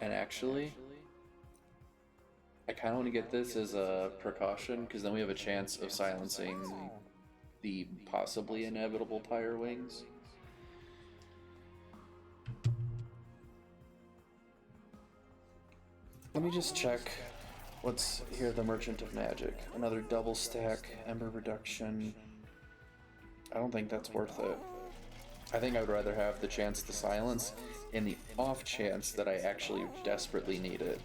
And actually, I kind of want to get this as a precaution, because then we have a chance of silencing the possibly inevitable Pyre Wings. Let me just check what's here. The Merchant of Magic. Another double stack, Ember Reduction. I don't think that's worth it. I think I would rather have the chance to silence in the off chance that I actually desperately need it.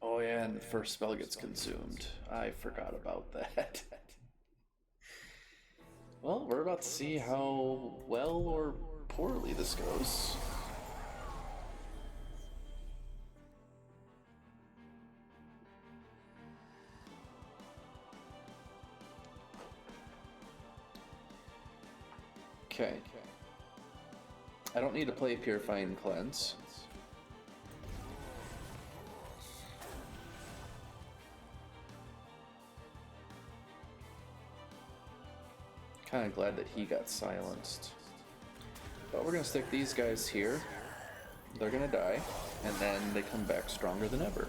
Oh yeah, and the first spell gets consumed. I forgot about that. Well, we're about to see how well or poorly this goes. Okay. I don't need to play Purifying Cleanse. Kind of glad that he got silenced. But we're gonna stick these guys here. They're gonna die, and then they come back stronger than ever.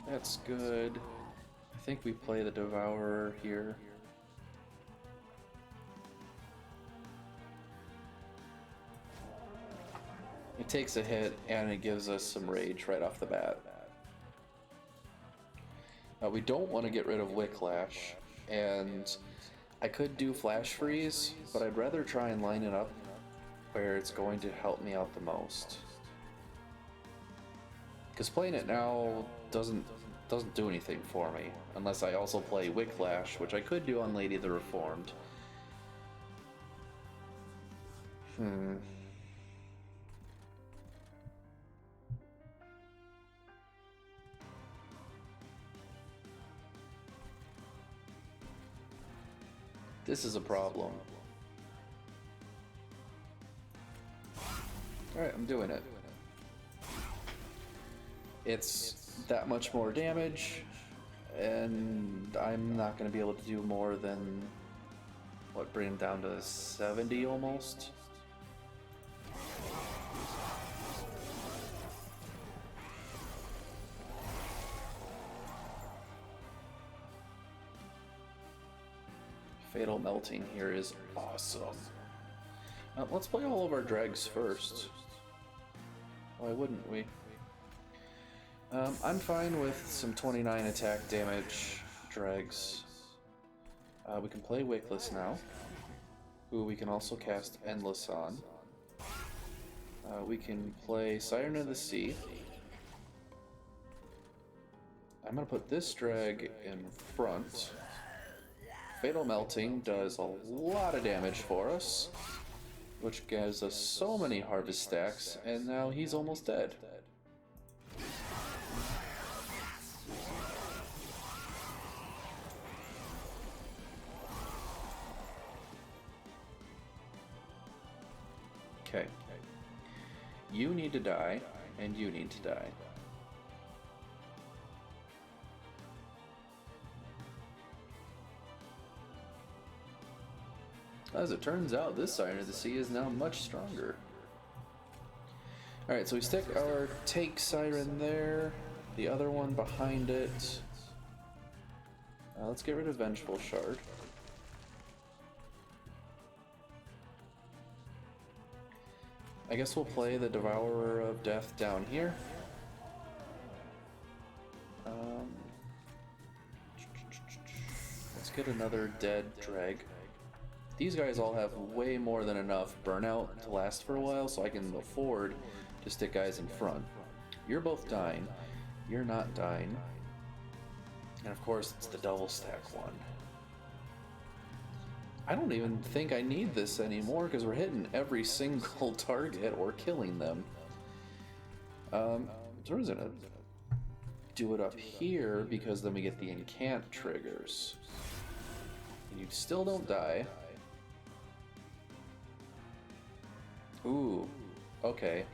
That's good. I think we play the Devourer here. It takes a hit, and it gives us some rage right off the bat. We don't want to get rid of Wicklash, and I could do Flash Freeze, but I'd rather try and line it up where it's going to help me out the most. Because playing it now doesn't do anything for me, unless I also play Wicklash, which I could do on Lady the Reformed. This is a problem. Alright, I'm doing it. It's that much more damage, and I'm not going to be able to do more than, what, bring him down to 70 almost? Fatal Melting here is awesome. Let's play all of our dregs first. Why wouldn't we? I'm fine with some 29 attack damage dregs. We can play Wakeless now, who we can also cast Endless on. We can play Siren of the Sea. I'm going to put this drag in front. Fatal Melting does a lot of damage for us, which gives us so many harvest stacks, and now he's almost dead. Okay. You need to die, and you need to die. As it turns out, this Siren of the Sea is now much stronger. Alright, so we stick our Take Siren there, the other one behind it. Let's get rid of Vengeful Shard. I guess we'll play the Devourer of Death down here. Let's get another dead drag. These guys all have way more than enough burnout to last for a while, so I can afford to stick guys in front. You're both dying. You're not dying. And of course, it's the double stack one. I don't even think I need this anymore because we're hitting every single target or killing them. So we're just gonna do it up here because then we get the incant triggers. And you still don't die. Ooh, okay.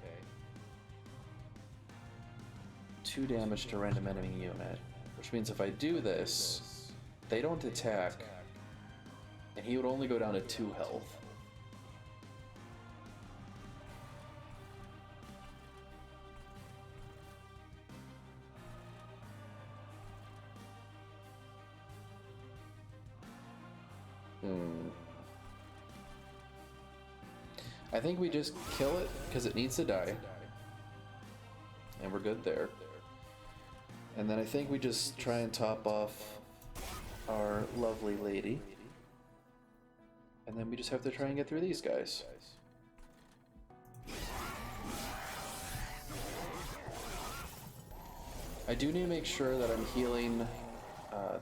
2 damage to random enemy unit, which means if I do this, they don't attack, and he would only go down to 2 health. I think we just kill it because it needs to die. And we're good there. And then I think we just try and top off our lovely lady. And then we just have to try and get through these guys. I do need to make sure that I'm healing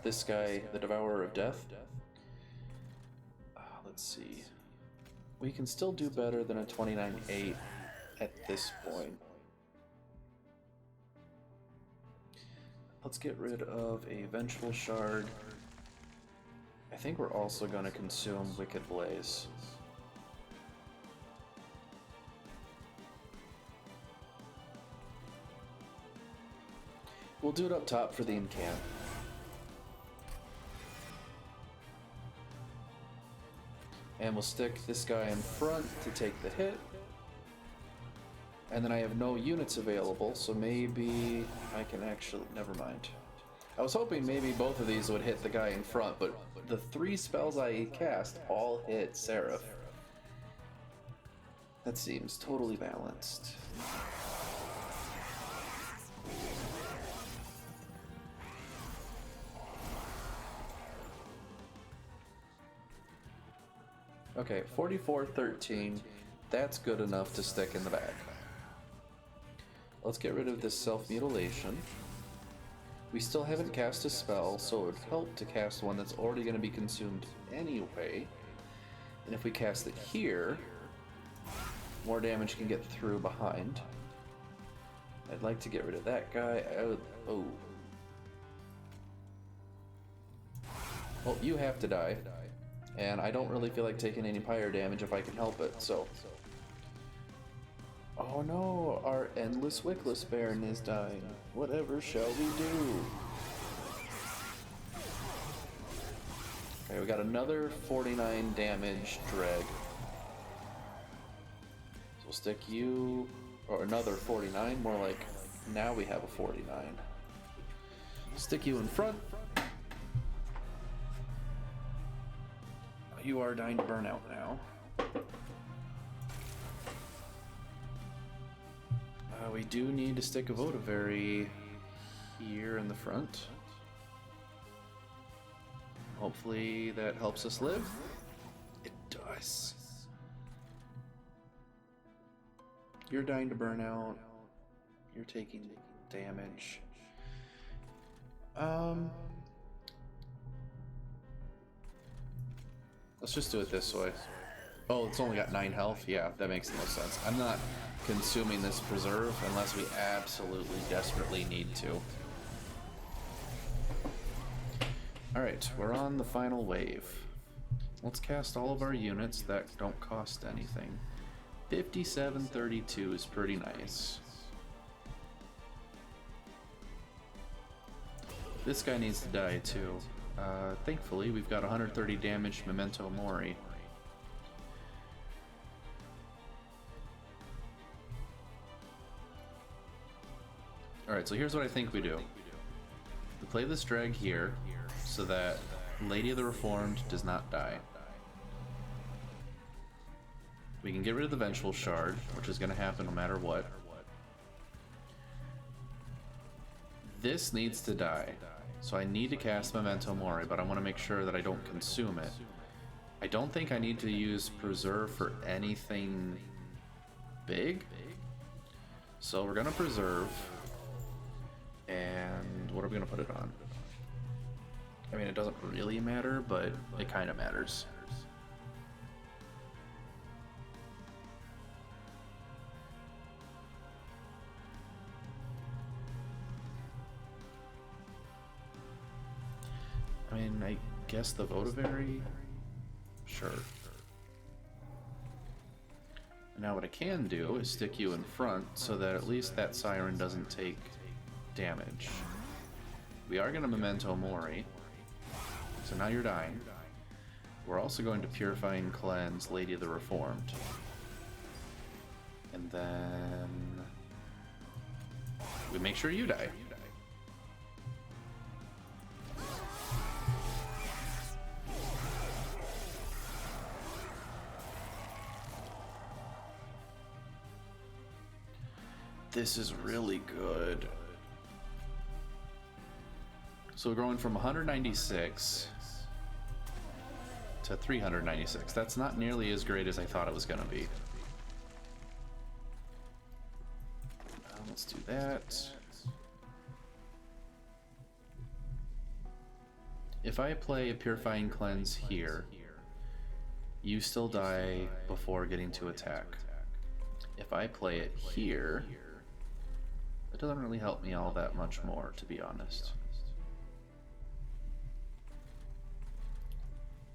this guy, the Devourer of Death. Let's see. We can still do better than a 29-8 at this point. Let's get rid of a Vengeful Shard. I think we're also going to consume Wicked Blaze. We'll do it up top for the incant. And we'll stick this guy in front to take the hit. And then I have no units available, so maybe I can actually... Never mind. I was hoping maybe both of these would hit the guy in front, but the 3 spells I cast all hit Seraph. That seems totally balanced. Okay, 44-13. That's good enough to stick in the bag. Let's get rid of this self-mutilation. We still haven't cast a spell, so it would help to cast one that's already going to be consumed anyway. And if we cast it here, more damage can get through behind. I'd like to get rid of that guy. Oh. Well, you have to die. And I don't really feel like taking any pyre damage if I can help it, so... Oh no, our Endless Wickless Baron is dying. Whatever shall we do? Okay, we got another 49 damage Dreg. So we'll stick you... Or another 49, more like now we have a 49. Stick you in front. You are dying to burn out now. We do need to stick a Votavary here in the front. Hopefully that helps us live. It does. You're dying to burn out. You're taking damage. Let's just do it this way. Oh, it's only got 9 health? Yeah, that makes no sense. I'm not consuming this preserve unless we absolutely desperately need to. Alright, we're on the final wave. Let's cast all of our units that don't cost anything. 57-32 is pretty nice. This guy needs to die too. Thankfully, we've got 130 damage Memento Mori. Alright, so here's what I think we do. We play this drag here, so that Lady of the Reformed does not die. We can get rid of the Vengeful Shard, which is going to happen no matter what. This needs to die, so I need to cast Memento Mori, but I want to make sure that I don't consume it. I don't think I need to use Preserve for anything big, so we're going to Preserve. And what are we going to put it on? I mean, it doesn't really matter, but it kind of matters. I mean, I guess the Votavary? Sure. Now what I can do is stick you in front so that at least that Siren doesn't take damage. We are going to Memento Mori, so now you're dying. We're also going to Purify and Cleanse Lady of the Reformed. And then we make sure you die. This is really good. So we're going from 196 to 396. That's not nearly as great as I thought it was going to be. Let's do that. If I play a Purifying Cleanse here, you still die before getting to attack. If I play it here, it doesn't really help me all that much more, to be honest.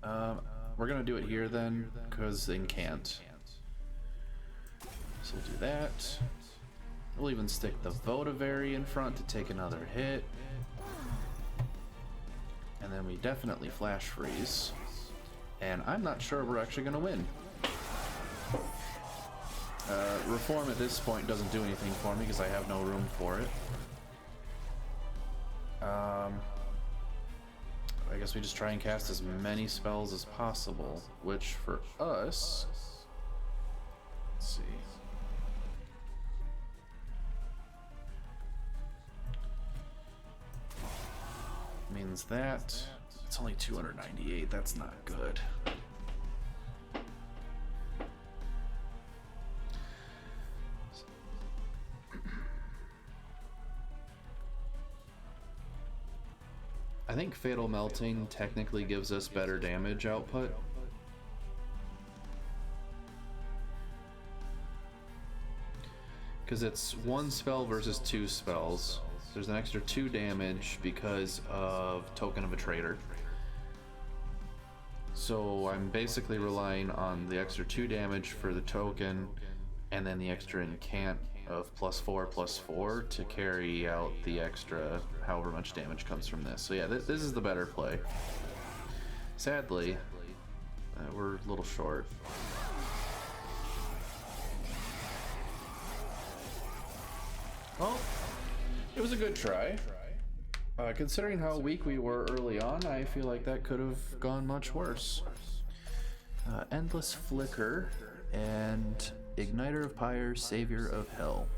We're gonna do it here then, because they can't. So we'll do that. We'll even stick the Votivary in front to take another hit. And then we definitely Flash Freeze. And I'm not sure we're actually gonna win. Reform at this point doesn't do anything for me because I have no room for it. I guess we just try and cast as many spells as possible, which for us, let's see. Means that it's only 298. That's not good. I think Fatal Melting technically gives us better damage output. Because it's one spell versus two spells. There's an extra 2 damage because of Token of a Traitor. So I'm basically relying on the extra 2 damage for the token and then the extra incant of +4/+4 to carry out the extra however much damage comes from this. So yeah, this is the better play. Sadly, we're a little short. Well, it was a good try. Considering how weak we were early on, I feel like that could have gone much worse. Endless Flicker and Igniter of Pyre, Savior of Hell.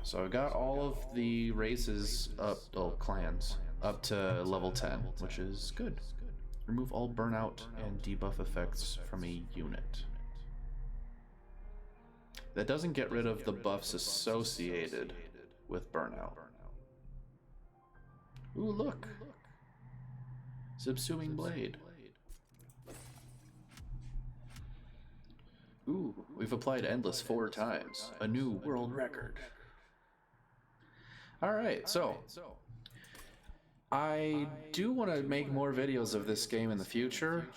So I've got all of the races up, clans, up to level 10, which is good. Remove all burnout and debuff effects from a unit. That doesn't get rid of the buffs associated with burnout. Ooh, look! Subsuming Blade. Ooh, we've applied Endless 4 times. A new world record. Alright, so I do want to make more videos of this game in the future,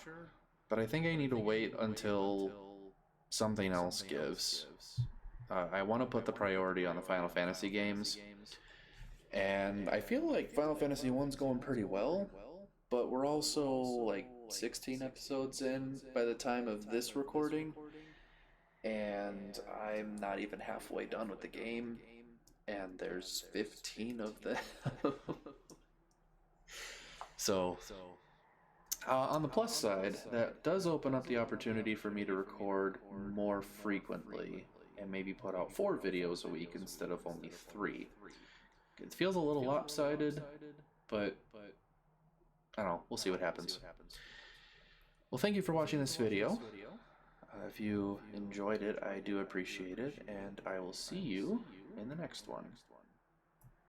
but I think I need to wait until something else gives. I want to put the priority on the Final Fantasy games, and I feel like Final Fantasy 1's going pretty well, but we're also like 16 episodes in by the time of this recording, and I'm not even halfway done with the game, and there's 15 of them. So on the plus side, that does open up the opportunity for me to record more frequently and maybe put out 4 videos a week instead of only 3. It feels a little lopsided, but I don't know, we'll see what happens. Well, thank you for watching this video. If you enjoyed it, I do appreciate it, and I will see you in the next one.